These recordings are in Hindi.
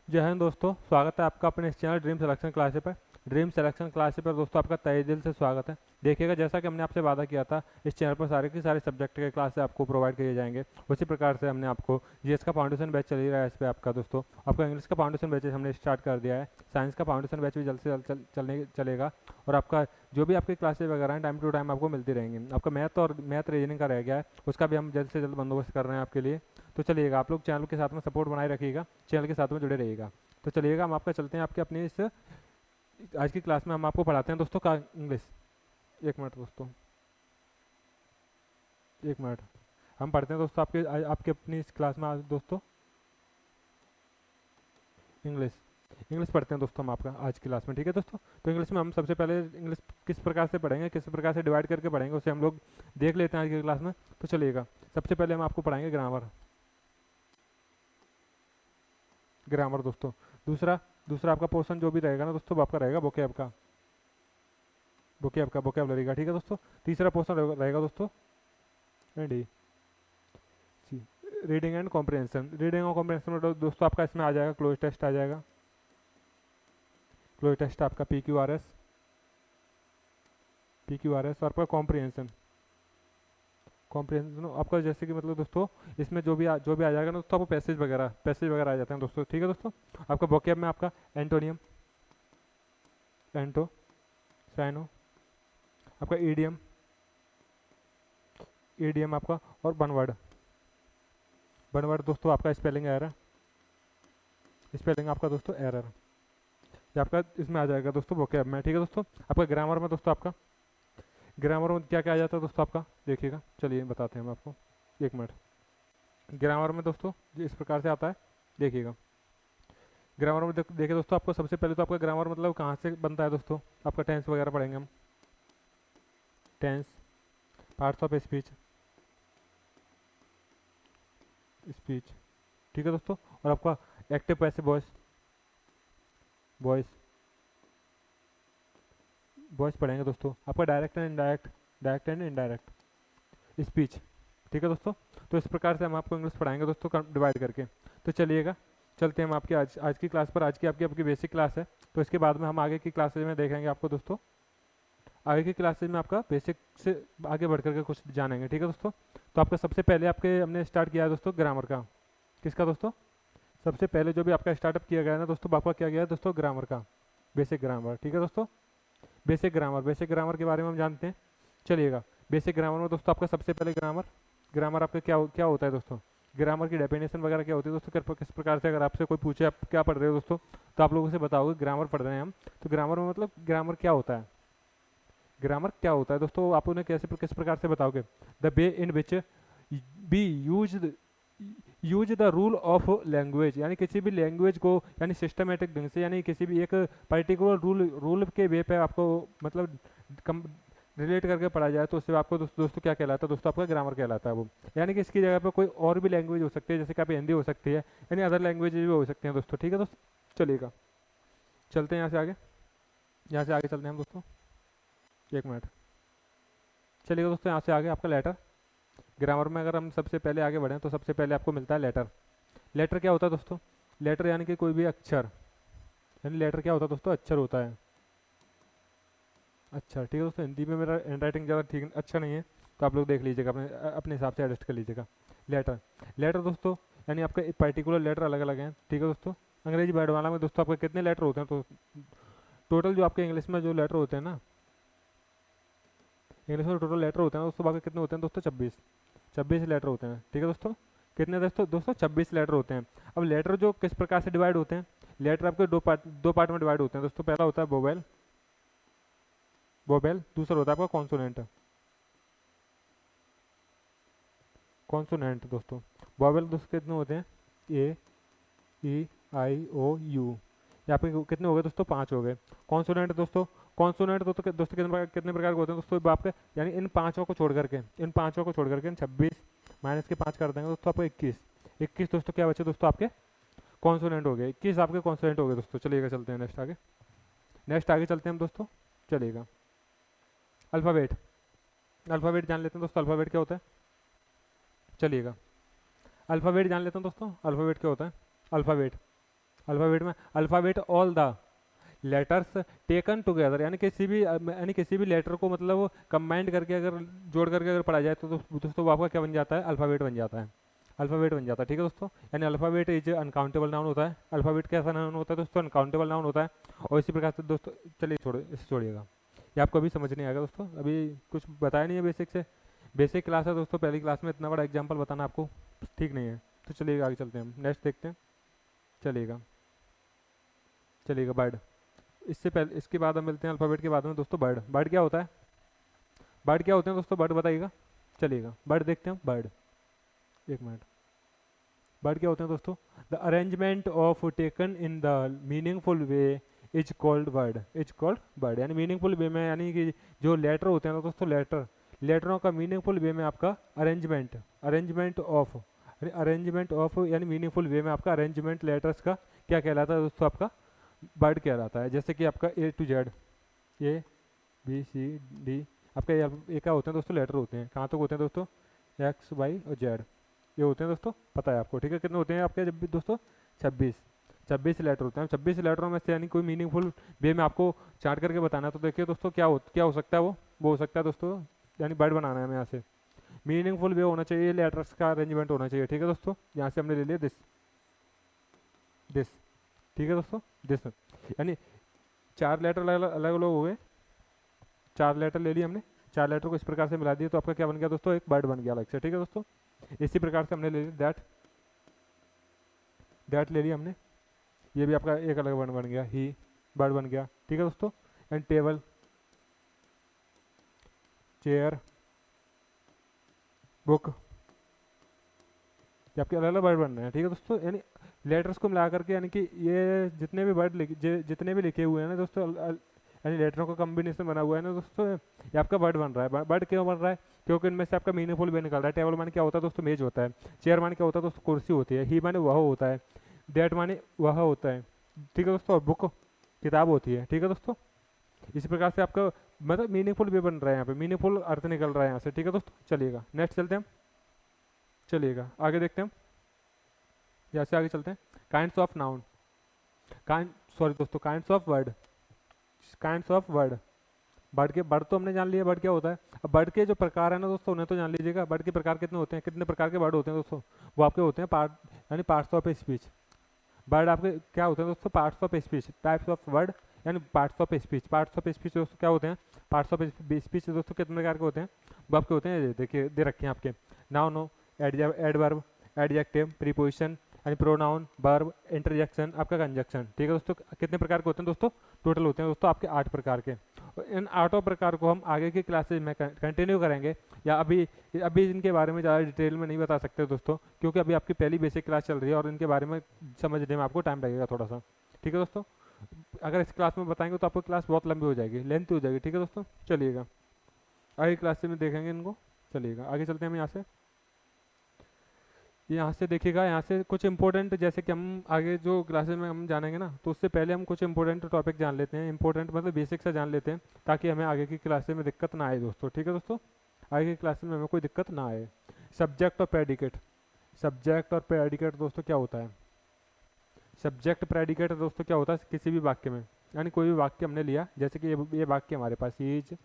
जय हिंद दोस्तों, स्वागत है आपका अपने इस चैनल ड्रीम सिलेक्शन क्लासेस पर। ड्रीम सिलेक्शन क्लासेस पर दोस्तों आपका तहे दिल से स्वागत है। देखिएगा, जैसा कि हमने आपसे वादा किया था, इस चैनल पर सारे के सारे सब्जेक्ट के क्लास आपको प्रोवाइड किए जाएंगे। उसी प्रकार से हमने आपको जीएस का फाउंडेशन बैच चल ही रहा है इस पर आपका दोस्तों। आपका इंग्लिश का फाउंडेशन बैच हमने स्टार्ट कर दिया है। साइंस का फाउंडेशन बैच भी जल्द से जल्द चलेगा। और आपका जो भी आपकी क्लासेज वगैरह हैं टाइम टू टाइम आपको मिलती रहेंगी। आपका मैथ रीजनिंग का रह गया है, उसका भी हम जल्द से जल्द बंदोबस्त कर रहे हैं आपके लिए। तो चलिएगा, आप लोग चैनल के साथ में सपोर्ट बनाए रखिएगा, चैनल के साथ में जुड़े रहिएगा। तो चलिएगा, हम आपका चलते हैं आपके अपनी इस आज की क्लास में। हम आपको पढ़ाते हैं दोस्तों का इंग्लिश। एक मिनट दोस्तों, एक मिनट। हम पढ़ते हैं दोस्तों आपके अपनी इस क्लास में आज दोस्तों इंग्लिश। इंग्लिश पढ़ते हैं दोस्तों हम आपका आज की क्लास में, ठीक है दोस्तों। तो इंग्लिश में हम सबसे पहले इंग्लिश किस प्रकार से पढ़ेंगे, किस प्रकार से डिवाइड करके पढ़ेंगे, उसे हम लोग देख लेते हैं आज की क्लास में। तो चलिएगा, सबसे पहले हम आपको पढ़ाएंगे ग्रामर। ग्रामर दोस्तों। दूसरा दूसरा आपका पोर्शन जो भी रहेगा ना दोस्तों, वो आपका रहेगा वोकैब का, वोकैबलरी का, ठीक है दोस्तों। तीसरा पोर्शन रहेगा दोस्तों and reading and comprehension. Reading और कॉम्प्रिहेंशन में दोस्तों आपका इसमें आ जाएगा क्लोज टेस्ट आ जाएगा। क्लोज टेस्ट आपका पी क्यू आर एस और आपका कॉम्प्रिहेंशन। कॉम्प्रिहेंशन आपका जैसे कि मतलब दोस्तों, इसमें जो भी आ जाएगा ना दोस्तों, आपको पैसेज वगैरह आ जाते हैं दोस्तों, ठीक है दोस्तों। आपका वोकैब में आपका एंटोनियम, एंटो, साइनो, आपका ईडीएम आपका, और वन वर्ड दोस्तों आपका स्पेलिंग एरर, स्पेलिंग आपका दोस्तों एरर, ये आपका इसमें आ जाएगा दोस्तों वोकैब में, ठीक है दोस्तों। आपका ग्रामर में दोस्तों आपका ग्रामर में क्या क्या आ जाता है दोस्तों आपका, देखिएगा, चलिए बताते हैं हम आपको। एक मिनट। ग्रामर में दोस्तों इस प्रकार से आता है, देखिएगा। ग्रामर में देखिए दोस्तों, आपको सबसे पहले तो आपका ग्रामर मतलब कहाँ से बनता है दोस्तों, आपका टेंस वगैरह पढ़ेंगे हम। Tense, parts of speech, speech, ठीक है दोस्तों। और आपका active passive voice, voice voice पढ़ेंगे दोस्तों। आपका डायरेक्ट एंड इनडायरेक्ट स्पीच, ठीक है दोस्तों। तो इस प्रकार से हम आपको इंग्लिश पढ़ाएंगे दोस्तों डिवाइड करके। तो चलिएगा, चलते हैं हम आपकी आज की क्लास पर। आज की आपकी बेसिक क्लास है, तो इसके बाद में हम आगे की क्लासेज में देखेंगे आपको दोस्तों। आगे की क्लासेज में आपका बेसिक से आगे बढ़ करके कुछ जानेंगे, ठीक है दोस्तों। तो आपका सबसे पहले आपके हमने स्टार्ट किया है दोस्तों ग्रामर का। किसका दोस्तों? सबसे पहले जो भी आपका स्टार्टअप किया गया है ना दोस्तों, आपका क्या गया है दोस्तों, ग्रामर का, बेसिक ग्रामर, ठीक है दोस्तों। बेसिक ग्रामर के बारे में हम जानते हैं। चलिएगा, बेसिक ग्रामर में दोस्तों आपका सबसे पहले ग्रामर ग्रामर आपका क्या होता है दोस्तों, ग्रामर की डेफिनेशन वगैरह क्या होती है दोस्तों, किस प्रकार से अगर आपसे कोई पूछे आप क्या पढ़ रहे हो दोस्तों, तो आप लोगों से बताओगे ग्रामर पढ़ रहे हैं हम। तो ग्रामर में मतलब ग्रामर क्या होता है, ग्रामर क्या होता है दोस्तों, आप उन्हें किस प्रकार से बताओगे। The way in which B use the rule of language, यानी किसी भी लैंग्वेज को यानी सिस्टमेटिक ढंग से, यानी किसी भी एक पर्टिकुलर रूल के वे पे आपको मतलब रिलेट करके पढ़ा जाए, तो उससे आपको दोस्तों क्या कहलाता है दोस्तों, आपका ग्रामर कहलाता है वो। यानी कि इसकी जगह पे कोई और भी लैंग्वेज हो सकती है, जैसे कि आप हिंदी हो सकती है, यानी अदर लैंग्वेज भी हो सकते हैं दोस्तों, ठीक है दोस्तों। चलिएगा, चलते हैं यहाँ से आगे चलते हैं हम दोस्तों। एक मिनट। चलिएगा दोस्तों, यहाँ से आगे आपका लेटर। ग्रामर में अगर हम सबसे पहले आगे बढ़ें तो सबसे पहले आपको मिलता है लेटर। लेटर क्या होता है दोस्तों? लेटर यानी कि कोई भी अक्षर, यानी लेटर क्या होता है दोस्तों, अक्षर होता है। अच्छा, ठीक है दोस्तों। हिंदी में मेरा हैंड राइटिंग ज़्यादा ठीक अच्छा नहीं है, तो आप लोग देख लीजिएगा, अपने हिसाब से एडजस्ट कर लीजिएगा। लेटर लेटर दोस्तों, यानी आपका एक पर्टिकुलर लेटर अलग अलग हैं, ठीक है दोस्तों। अंग्रेजी वर्णमाला में दोस्तों आपके कितने लेटर होते हैं, तो टोटल जो आपके इंग्लिश में जो लेटर होते हैं ना, इंग्लिश में टोटल लेटर होते हैं दोस्तों, आपके कितने होते हैं दोस्तों, 26 लेटर होते हैं, ठीक है दोस्तों। कितने दोस्तों 26 लेटर होते हैं। अब लेटर जो किस प्रकार से डिवाइड होते हैं, लेटर आपके दो पार्ट में डिवाइड होते हैं दोस्तों। पहला होता है वोवेल, दूसरा होता है आपका कॉन्सोनेंट दोस्तों। वोवेल दोस्तों कितने होते हैं, ए, ई, आई, ओ, यू, यहाँ पे कितने हो गए दोस्तों, 5 हो गए। कॉन्सोनेंट दोस्तों कितने प्रकार के होते हैं दोस्तों, आपके यानी इन पांचों को छोड़ करके, इन 26 माइनस के 5 कर देंगे दोस्तों, आपको 21 दोस्तों क्या बचे दोस्तों, आपके कॉन्सोनेंट हो गए। 21 आपके कॉन्सोनेंट हो गए दोस्तों। चलिएगा, चलते हैं नेक्स्ट आगे चलते हैं हम दोस्तों। चलिएगा, अल्फ़ाबेट अल्फ़ाबेट जान लेते हैं दोस्तों, अल्फ़ाबेट क्या होता है। चलिएगा, अल्फ़ाबेट जान लेते हैं दोस्तों, अल्फ़ाबेट क्या होता है। अल्फ़ाबेट अल्फ़ाबेट में alphabet all the letters taken together, यानी किसी भी लेटर को मतलब कंबाइंड करके अगर जोड़ करके अगर पढ़ा जाए तो दोस्तों वो आपका क्या बन जाता है, अल्फ़ाबेट बन जाता है। अल्फ़ाबेट बन जाता है, ठीक है दोस्तों। यानी अल्फ़ाबेट इज अनकाउंटेबल नाउन होता है। अल्फ़ाबेट कैसा नाउन होता है दोस्तों, अनकाउंटेबल नाउन होता है। और इसी प्रकार से दोस्तों, चलिए इसे छोड़िएगा, ये आपको अभी समझ नहीं आएगा दोस्तों, अभी कुछ बताया नहीं है बेसिक से। बेसिक क्लास है दोस्तों, पहली क्लास में इतना बड़ा एग्जाम्पल बताना आपको ठीक नहीं है। तो चलिएगा आगे चलते हैं, हम नेक्स्ट देखते हैं। चलिएगा चलिएगा बर्ड, इससे पहले इसके बाद हम मिलते हैं अल्फ़ाबेट के बाद में दोस्तों। बर्ड, बर्ड क्या होता है, बर्ड क्या होते हैं दोस्तों, बर्ड बताइएगा। चलिएगा बर्ड देखते हैं, बर्ड, एक मिनट। बर्ड क्या होते हैं दोस्तों, the arrangement of taken in the meaningful way is called bird, is called bird. यानी मीनिंगफुल वे में, यानी कि जो लेटर होते हैं ना दोस्तों, लेटरों का मीनिंगफुल वे में आपका अरेंजमेंट, अरेंजमेंट ऑफ यानी मीनिंगफुल वे में आपका अरेंजमेंट लेटर्स का क्या कहलाता है दोस्तों, आपका बर्ड कहलाता है। जैसे कि आपका A to Z, A B C D, आपका ये क्या होते हैं दोस्तों, लेटर होते हैं। कहाँ तक होते हैं दोस्तों, एक्स वाई और जेड, ये होते हैं दोस्तों, पता है आपको, ठीक है। कितने होते हैं आपके जब भी दोस्तों, 26, 26 लेटर होते हैं। 26 लेटरों में से यानी कोई मीनिंगफुल वे में आपको चार्ट करके बताना है, तो देखिए दोस्तों क्या हो सकता है, वो हो सकता है दोस्तों, यानी बर्ड बनाना है हमें यहाँ से। मीनिंगफुल वे होना चाहिए, लेटर्स का अरेंजमेंट होना चाहिए, ठीक है दोस्तों। यहाँ से हमने ले लिया दिस, दिस, ठीक है दोस्तों, दिस, यानी 4 लेटर अलग अलग हो गए, 4 लेटर ले लिए हमने, 4 लेटर को इस प्रकार से मिला दिए तो आपका क्या बन गया दोस्तों, एक बर्ड बन गया अलग से, ठीक है दोस्तों। इसी प्रकार से हमने ले लिया दैट, दैट ले लिया हमने, ये भी आपका एक अलग वर्ड बन गया, ही बर्ड बन गया, ठीक है दोस्तों। एंड टेबल, चेयर, बुक, ये आपके अलग अलग वर्ड बन रहे हैं, ठीक है दोस्तों। यानी लेटर्स को मिला करके, यानी कि ये जितने भी वर्ड जितने भी लिखे हुए हैं ना दोस्तों, यानी लेटरों का कॉम्बिनेशन बना हुआ है ना दोस्तों, ये आपका वर्ड बन रहा है। वर्ड क्यों बन रहा है, क्योंकि इनमें से आपका मीनिंगफुल भी निकल रहा है। टेबल माने क्या होता है दोस्तों, मेज होता है। चेयर माने क्या होता है दोस्तों, कुर्सी होती है। ही माने वह होता है। डेट माने वह होता है, ठीक है दोस्तों। और बुक किताब होती है, ठीक है दोस्तों। इसी प्रकार से आपका मतलब मीनिंगफुल भी बन रहा है, यहाँ पे मीनिंगफुल अर्थ निकल रहा है यहाँ से, ठीक है दोस्तों। चलिएगा नेक्स्ट चलते हैं हम, चलिएगा आगे देखते हैं हम, यहाँ से आगे चलते हैं। Kinds of noun, kind sorry दोस्तों, kinds of word, kinds of word. Bird के, बर्ड तो हमने जान लिया बर्ड क्या होता है। अब बर्ड के जो प्रकार है ना दोस्तों, उन्हें तो जान लीजिएगा। बर्ड के प्रकार कितने होते हैं, कितने प्रकार के बर्ड होते हैं दोस्तों, वो आपके होते हैं पार्ट, यानी पार्ट्स ऑफ स्पीच। बर्ड आपके क्या होते हैं दोस्तों, parts of speech, types of word, यानी parts of speech. Parts of speech दोस्तों क्या होते हैं, पार्ट्स ऑफ स्पीच दोस्तों कितने प्रकार के होते हैं, वो आपके होते हैं, ये देखिए दे रखे हैं आपके। नाउन, एडवर्ब, एडजेक्टिव, प्रीपोजिशन, यानी प्रोनाउन, वर्ब, इंटरजेक्शन, आपका कंजक्शन, ठीक है दोस्तों। कितने प्रकार के होते हैं दोस्तों, टोटल होते हैं दोस्तों आपके 8 प्रकार के। इन 8 प्रकार को हम आगे की क्लासेज में कंटिन्यू करेंगे, या अभी अभी इनके बारे में ज़्यादा डिटेल में नहीं बता सकते दोस्तों, क्योंकि अभी आपकी पहली बेसिक क्लास चल रही है और इनके बारे में समझने में आपको टाइम लगेगा थोड़ा सा, ठीक है दोस्तों। अगर इस क्लास में बताएंगे तो आपको क्लास बहुत लंबी हो जाएगी, लेंथी हो जाएगी, ठीक है दोस्तों। चलिएगा आगे क्लास में देखेंगे इनको। चलिएगा आगे चलते हैं हम यहाँ से, यहाँ से देखिएगा, यहाँ से कुछ इंपॉर्टेंट, जैसे कि हम आगे जो क्लासेस में हम जानेंगे ना, तो उससे पहले हम कुछ इंपॉर्टेंट टॉपिक जान लेते हैं। इंपॉर्टेंट मतलब बेसिक से जान लेते हैं, ताकि हमें आगे की क्लासेस में दिक्कत ना आए दोस्तों, ठीक है दोस्तों। आगे की क्लासेस में हमें कोई दिक्कत ना आए। सब्जेक्ट और प्रेडिकेट, सब्जेक्ट और प्रेडिकेट दोस्तों क्या होता है। सब्जेक्ट प्रेडिकेट दोस्तों क्या होता है, किसी भी वाक्य में, यानी कोई भी वाक्य हमने लिया, जैसे कि ये वाक्य हमारे पास, is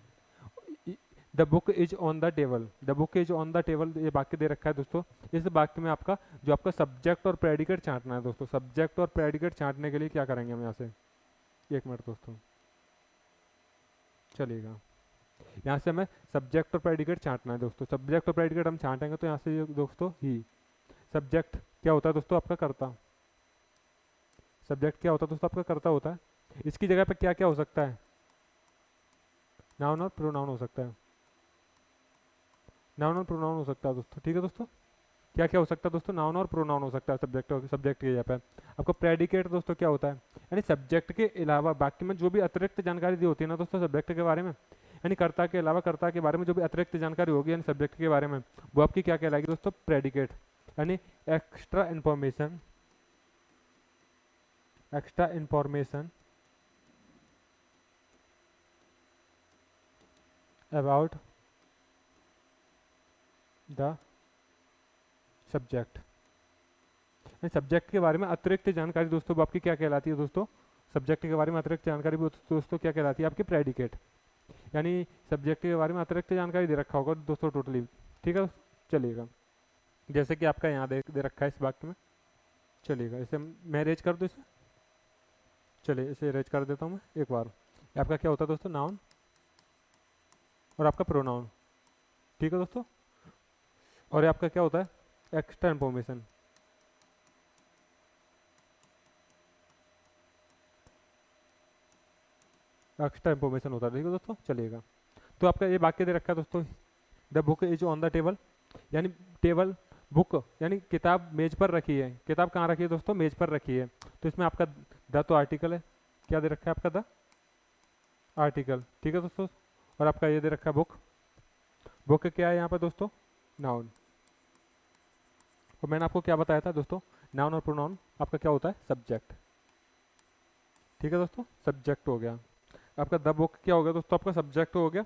the book is on the table, the book is on the table, ये वाक्य दे रखा है दोस्तों। इस वाक्य में आपका जो आपका सब्जेक्ट और प्रेडिकेट छांटना है दोस्तों। सब्जेक्ट और प्रेडिकेट छांटने के लिए क्या करेंगे हम यहाँ से, एक मिनट दोस्तों, चलिएगा। यहाँ से हमें सब्जेक्ट और प्रेडिकेट छांटना है दोस्तों। सब्जेक्ट और प्रेडिकेट हम छांटेंगे तो यहाँ से ये दोस्तों ही, सब्जेक्ट क्या होता है दोस्तों, आपका कर्ता। सब्जेक्ट क्या होता है दोस्तों, आपका कर्ता होता है। इसकी जगह पे क्या क्या हो सकता है, नाउन और प्रोनाउन हो सकता है। नाउन और प्रोनाउन हो सकता है दोस्तों, ठीक है दोस्तों। क्या क्या हो सकता है दोस्तों, नाउन और प्रोनाउन हो सकता है सब्जेक्ट की जगह पे। आपको प्रेडिकेट दोस्तों क्या होता है, यानी सब्जेक्ट के अलावा वाक्य में जो भी अतिरिक्त जानकारी दी होती है ना दोस्तों सब्जेक्ट के बारे में, यानी कर्ता के अलावा कर्ता के बारे में जो भी अतिरिक्त जानकारी होगी यानी सब्जेक्ट के बारे में, वो आपकी क्या कहलाएगी दोस्तों, प्रेडिकेट। यानी extra information, extra information about the subject, subject के बारे में अतिरिक्त जानकारी दोस्तों वो आपकी क्या कहलाती है दोस्तों, सब्जेक्ट के बारे में अतिरिक्त जानकारी वो दोस्तों क्या कहलाती है आपकी प्रेडिकेट। यानी सब्जेक्ट के बारे में अतिरिक्त जानकारी दे रखा होगा दोस्तों टोटली, ठीक है चलिएगा। जैसे कि आपका यहाँ दे रखा है इस वाक्य में, चलिएगा इसे मैं रेज कर दूँ इसे, चलिए इसे रेज कर देता हूँ मैं एक बार। ये आपका क्या होता है दोस्तों, नाउन और आपका प्रोनाउन, ठीक है दोस्तों। और ये आपका क्या होता है, एक्स्ट्रा इन्फॉर्मेशन। एक्स्ट्रा इन्फॉर्मेशन होता है, ठीक है दोस्तों चलिएगा। तो आपका ये वाक्य दे रखा है दोस्तों, the book is on the table, यानी टेबल बुक यानी किताब मेज पर रखी है। किताब कहाँ रखी है दोस्तों, मेज पर रखी है। तो इसमें आपका द तो आर्टिकल है, क्या दे रखा है आपका द आर्टिकल, ठीक है दोस्तों। और आपका ये दे रखा है बुक, बुक क्या है यहाँ पर दोस्तों, नाउन। और मैंने आपको क्या बताया था दोस्तों, नाउन और प्रोनाउन आपका क्या होता है, सब्जेक्ट, ठीक है दोस्तों, सब्जेक्ट हो गया। आपका द बुक क्या हो गया दोस्तों, आपका सब्जेक्ट हो गया।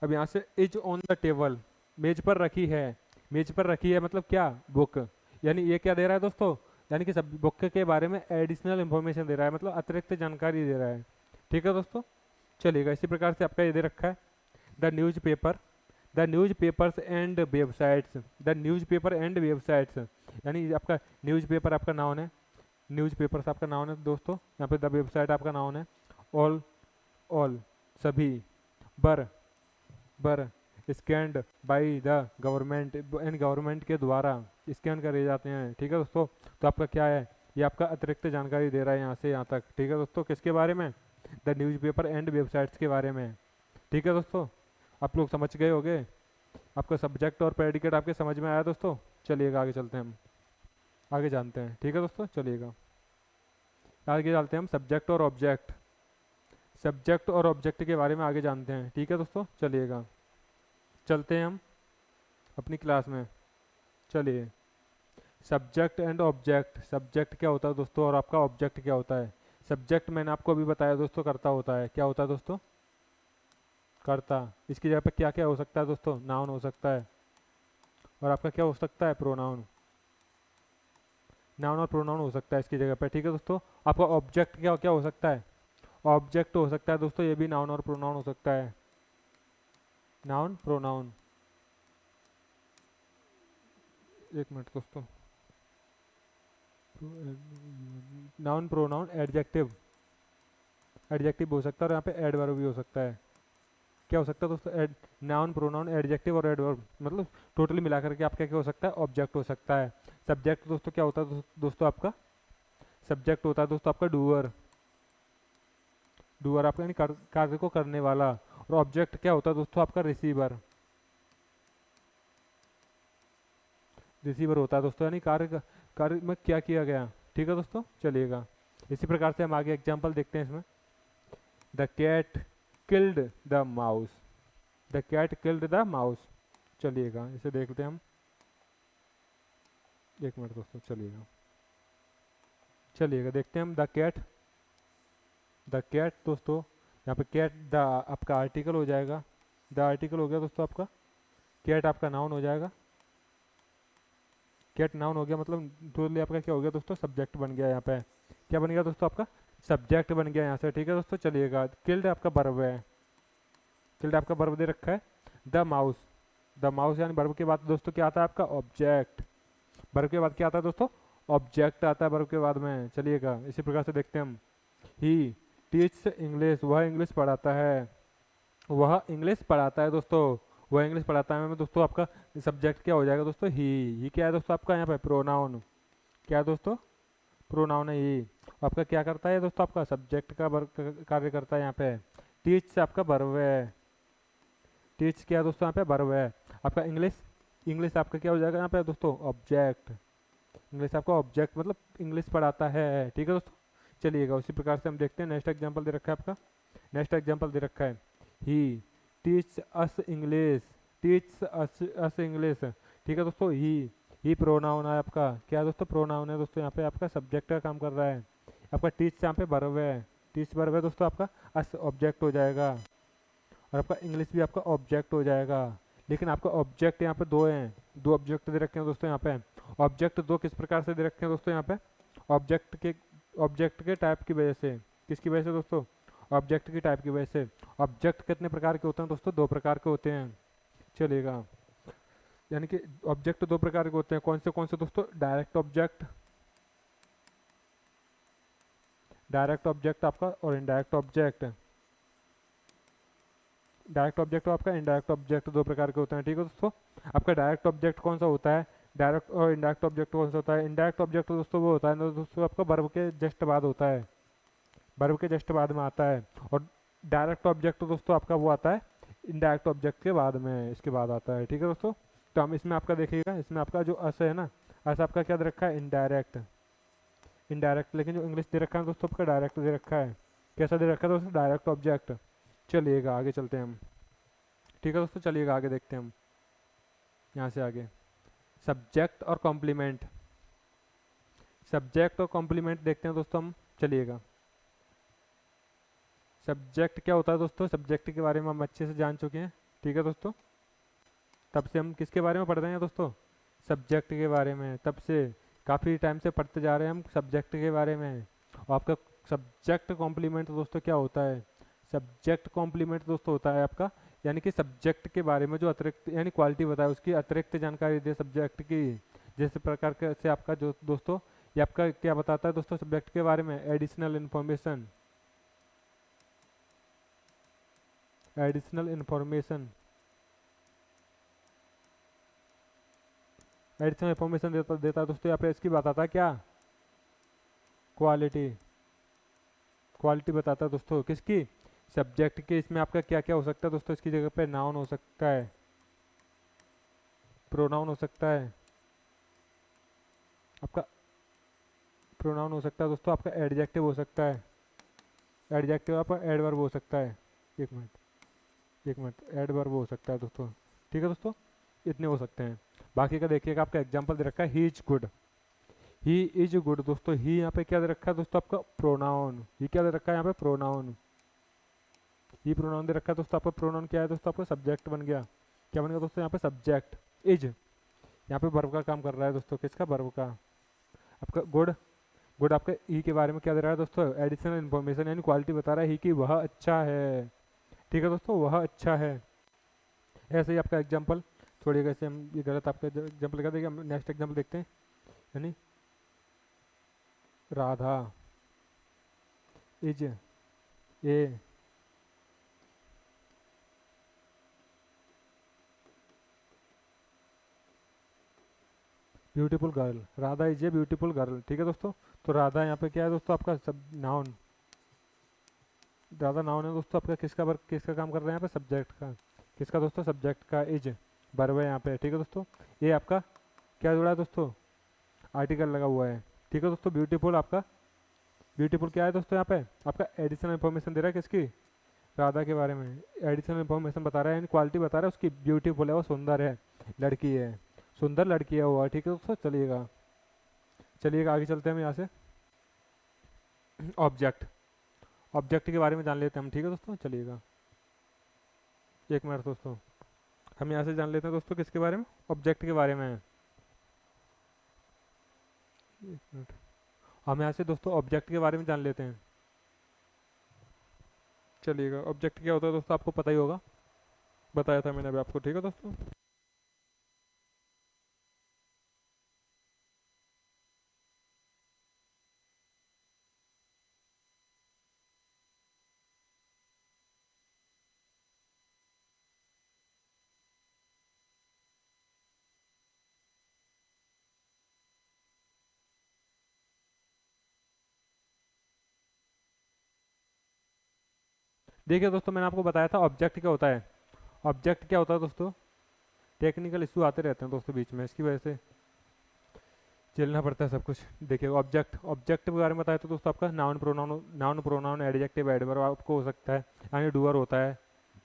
अब यहाँ से इज ऑन द टेबल, मेज पर रखी है, मेज पर रखी है मतलब क्या, बुक। यानी ये क्या दे रहा है दोस्तों, यानी कि सब बुक के बारे में एडिशनल इन्फॉर्मेशन दे रहा है, मतलब अतिरिक्त जानकारी दे रहा है, ठीक है दोस्तों चलिएगा। इसी प्रकार से आपका ये दे रखा है the news paper, the news papers and websites, the news paper and websites, यानी आपका न्यूज पेपर आपका नाउन है, न्यूज पेपर्स आपका नाउन है दोस्तों, यहाँ पे द वेबसाइट आपका नाउन है। ऑल, ऑल सभी, बर, बर scanned by the government, in government के द्वारा स्कैन करे जाते हैं, ठीक है दोस्तों। तो आपका क्या है, ये आपका अतिरिक्त जानकारी दे रहा है यहाँ से यहाँ तक, ठीक है दोस्तों, किसके बारे में, द न्यूज़पेपर एंड वेबसाइट्स के बारे में, ठीक है दोस्तों। आप लोग समझ गए होंगे, आपका सब्जेक्ट और प्रेडिकेट आपके समझ में आया दोस्तों। चलिएगा आगे चलते हैं, हम आगे जानते हैं, ठीक है दोस्तों चलिएगा। आगे चलते हैं हम सब्जेक्ट और ऑब्जेक्ट, सब्जेक्ट और ऑब्जेक्ट के बारे में आगे जानते हैं, ठीक है दोस्तों चलिएगा। चलते हैं हम अपनी क्लास में, चलिए। सब्जेक्ट एंड ऑब्जेक्ट, सब्जेक्ट क्या होता है दोस्तों और आपका ऑब्जेक्ट क्या होता है। सब्जेक्ट मैंने आपको अभी बताया दोस्तों कर्ता होता है, क्या होता है दोस्तों, कर्ता। इसकी जगह पे क्या क्या हो सकता है दोस्तों, नाउन हो सकता है, और आपका क्या हो सकता है, प्रोनाउन, नाउन और प्रोनाउन हो सकता है इसकी जगह पे, ठीक है दोस्तों। आपका ऑब्जेक्ट क्या क्या हो सकता है, ऑब्जेक्ट हो सकता है दोस्तों, ये भी नाउन और प्रोनाउन हो सकता है, नाउन प्रोनाउन। एक मिनट दोस्तों, नाउन प्रोनाउन एडजेक्टिव, एडजेक्टिव हो सकता है, और यहाँ पे एडवर्ब भी हो सकता है। क्या हो सकता है दोस्तों, एड, नाउन प्रोनाउन एडजेक्टिव और एडवर्ब, मतलब टोटली मिलाकर के आपका क्या हो सकता है, ऑब्जेक्ट हो सकता है। सब्जेक्ट दोस्तों क्या होता है दोस्तों आपका, सब्जेक्ट होता है दोस्तों आपका डूअर, डूअर आपका यानी कार्य को करने वाला। और ऑब्जेक्ट क्या होता है दोस्तों आपका, रिसीवर, रिसीवर होता है दोस्तों, यानी कार्य में क्या किया गया, ठीक है दोस्तों चलिएगा। इसी प्रकार से हम आगे एग्जाम्पल देखते हैं इसमें। The cat killed the mouse, the cat killed the mouse, चलिएगा इसे देखते हैं हम, एक मिनट दोस्तों चलिएगा, चलिएगा देखते हैं हम। द कैट, द कैट दोस्तों, यहाँ पे कैट द आपका आर्टिकल हो जाएगा, द आर्टिकल हो गया दोस्तों आपका, कैट आपका नाउन हो जाएगा, कैट नाउन हो गया, मतलब टोटली आपका क्या हो गया दोस्तों, सब्जेक्ट बन गया। यहाँ पे क्या बन गया दोस्तों आपका, सब्जेक्ट बन गया यहाँ से, ठीक है दोस्तों चलिएगा। किल्ड आपका वर्ब है, किल्ड आपका वर्ब दे रखा है। द माउस, द माउस यानी वर्ब के बाद दोस्तों क्या आता है आपका, ऑब्जेक्ट, वर्ब के बाद क्या आता है दोस्तों, ऑब्जेक्ट आता है वर्ब के बाद में, चलिएगा। इसी प्रकार से देखते हैं हम। ही टीच इंग्लिश, वह इंग्लिश पढ़ाता है, वह इंग्लिश पढ़ाता है दोस्तों, वह इंग्लिश पढ़ाता है में दोस्तों आपका सब्जेक्ट क्या हो जाएगा दोस्तों, ही क्या है दोस्तों आपका यहाँ पे, प्रोनाउन, क्या है दोस्तों, प्रोनाउन है ही। आपका क्या करता है दोस्तों, आपका सब्जेक्ट का कार्य करता है यहाँ पे। टीच से आपका वर्ब है, टीच क्या है दोस्तों यहाँ पे, वर्ब है। आपका इंग्लिश, इंग्लिश आपका क्या हो जाएगा यहाँ पे दोस्तों, ऑब्जेक्ट, इंग्लिश आपका ऑब्जेक्ट मतलब इंग्लिश पढ़ाता है, ठीक है दोस्तों चलिएगा। उसी प्रकार से हम देखते हैं, नेक्स्ट एग्जाम्पल दे रखा है आपका, नेक्स्ट एग्जाम्पल दे रखा है। He teach us English, teach us English, ठीक है दोस्तों। ही प्रोनाउन है आपका, क्या दोस्तों, प्रोनाउन है दोस्तों, यहाँ पे आपका सब्जेक्ट का काम कर रहा है। आपका टीच यहाँ पे वर्ब है, टीच वर्ब है दोस्तों, आपका अस ऑब्जेक्ट हो जाएगा, और आपका इंग्लिश भी आपका ऑब्जेक्ट हो जाएगा। लेकिन आपका ऑब्जेक्ट यहाँ पे दो हैं, दो ऑब्जेक्ट दे रखे हैं दोस्तों यहाँ पे। ऑब्जेक्ट दो किस प्रकार से दे रखे हैं दोस्तों यहाँ पे, ऑब्जेक्ट के टाइप की वजह से, किसकी वजह से दोस्तों, ऑब्जेक्ट की टाइप की वजह से। ऑब्जेक्ट कितने प्रकार के होते हैं दोस्तों, दो प्रकार के होते हैं, चलेगा। यानी कि ऑब्जेक्ट दो प्रकार के होते हैं, कौन से दोस्तों, डायरेक्ट ऑब्जेक्ट आपका और इनडायरेक्ट ऑब्जेक्ट। डायरेक्ट ऑब्जेक्ट और आपका इनडायरेक्ट ऑब्जेक्ट दो प्रकार के होते हैं, ठीक है दोस्तों। आपका डायरेक्ट ऑब्जेक्ट कौन सा होता है, डायरेक्ट और इनडायरेक्ट ऑब्जेक्ट कौन सा होता है। इनडायरेक्ट ऑब्जेक्ट दोस्तों वो होता है ना दोस्तों, आपका वर्ब के जस्ट बाद होता है, वर्ब के जस्ट बाद में आता है। और डायरेक्ट ऑब्जेक्ट दोस्तों आपका वो आता है इनडायरेक्ट ऑब्जेक्ट के बाद में, इसके बाद आता है, ठीक है दोस्तों। तो हम इसमें आपका देखिएगा, इसमें आपका जो अस है ना, अस आपका क्या दे रखा है, इनडायरेक्ट, इनडायरेक्ट। लेकिन जो इंग्लिश दे रखा है दोस्तों आपका डायरेक्ट दे रखा है। कैसा दे रखा है दोस्तों, डायरेक्ट ऑब्जेक्ट। चलिएगा आगे चलते हैं हम, ठीक है दोस्तों, चलिएगा आगे देखते हैं हम यहाँ से आगे। सब्जेक्ट और कॉम्प्लीमेंट, सब्जेक्ट और कॉम्प्लीमेंट देखते हैं दोस्तों हम, चलिएगा। सब्जेक्ट क्या होता है दोस्तों, सब्जेक्ट के बारे में हम अच्छे से जान चुके हैं, ठीक है दोस्तों। तब से हम किसके बारे में पढ़ रहे हैं दोस्तों, सब्जेक्ट के बारे में। तब से काफ़ी टाइम से पढ़ते जा रहे हैं हम सब्जेक्ट के बारे में। और आपका सब्जेक्ट कॉम्प्लीमेंट दोस्तों क्या होता है, सब्जेक्ट कॉम्प्लीमेंट दोस्तों होता है आपका, यानी कि सब्जेक्ट के बारे में जो अतिरिक्त यानी क्वालिटी बताए, उसकी अतिरिक्त जानकारी दे सब्जेक्ट की। जैसे प्रकार के से आपका जो दोस्तों, ये आपका क्या बताता है दोस्तों सब्जेक्ट के बारे में, additional information, additional information, additional information देता है दोस्तों। यहाँ पे इसकी बताता है क्या, क्वालिटी, क्वालिटी बताता है दोस्तों किसकी, सब्जेक्ट की। इसमें आपका क्या क्या हो सकता है दोस्तों, इसकी जगह पे नाउन हो सकता है, प्रोनाउन हो सकता है, आपका प्रोनाउन हो सकता है दोस्तों, आपका एडजेक्टिव हो सकता है, एडजेक्टिव आपका एडवर्ब हो सकता है। एक मिनट, एक मिनट, एडवर्ब हो सकता है दोस्तों, ठीक है दोस्तों, इतने हो सकते हैं। बाकी का देखिएगा, आपका एग्जाम्पल दे रखा है he is good, he is good दोस्तों। ही यहाँ पे क्या दे रखा है दोस्तों, आपका प्रोनाउन। ही क्या दे रखा है यहाँ पे, प्रोनाउन। ही प्रोनाउन दे रखा है दोस्तों, आपका प्रोनाउन क्या है दोस्तों, आपका सब्जेक्ट बन गया। क्या बन गया दोस्तों यहाँ पे, सब्जेक्ट। इज यहाँ पे वर्ब का काम कर रहा है दोस्तों, किसका, वर्ब का। आपका गुड, गुड आपका ई के बारे में क्या दे रहा है दोस्तों, एडिशनल इन्फॉर्मेशन, यानी क्वालिटी बता रहा है ही की वह अच्छा है, ठीक है दोस्तों, वह अच्छा है। ऐसे ही आपका एग्जाम्पल, छोड़िएगा इसे, हम ये गलत आपका एग्जाम्पल लगा देंगे। हम नेक्स्ट एग्जाम्पल देखते हैं, यानी Radha is a beautiful girl, Radha is a beautiful girl, ठीक है दोस्तों। तो राधा यहाँ पे क्या है दोस्तों, आपका सब नाउन, राधा नाउन है दोस्तों आपका, किसका वर्क, किसका काम कर रहे हैं यहाँ पे, सब्जेक्ट का। किसका दोस्तों, सब्जेक्ट का। इज वर्ब है यहाँ पे, ठीक है दोस्तों। ये आपका क्या जुड़ा है दोस्तों, आर्टिकल लगा हुआ है, ठीक है दोस्तों। ब्यूटीफुल आपका, ब्यूटीफुल क्या है दोस्तों यहाँ पे, आपका एडिशनल इन्फॉर्मेशन दे रहा है किसकी, राधा के बारे में। एडिशनल इन्फॉर्मेशन बता रहा है, यानी क्वालिटी बता रहा है उसकी, ब्यूटीफुल है वो, सुंदर है, लड़की है, सुंदर लड़की है वो, ठीक है दोस्तों। चलिएगा, चलिएगा आगे चलते हैं हम यहाँ से। ऑब्जेक्ट, ऑब्जेक्ट के बारे में जान लेते हैं हम, ठीक है दोस्तों। चलिएगा एक मिनट दोस्तों, हम यहाँ से जान लेते हैं दोस्तों किसके बारे में, ऑब्जेक्ट के बारे में। एक मिनट, हम यहाँ से दोस्तों ऑब्जेक्ट के बारे में जान लेते हैं। चलिएगा, ऑब्जेक्ट क्या होता है दोस्तों, आपको पता ही होगा, बताया था मैंने अभी आपको, ठीक है दोस्तों। देखिए दोस्तों, मैंने आपको बताया था ऑब्जेक्ट क्या होता है। ऑब्जेक्ट क्या होता है दोस्तों, टेक्निकल इशू आते रहते हैं दोस्तों बीच में, इसकी वजह से झेलना पड़ता है सब कुछ। देखिए ऑब्जेक्ट, ऑब्जेक्ट के बारे में बताया तो दोस्तों आपका noun pronoun, noun pronoun adjective adverb आपको हो सकता है, यानी डूअर होता है,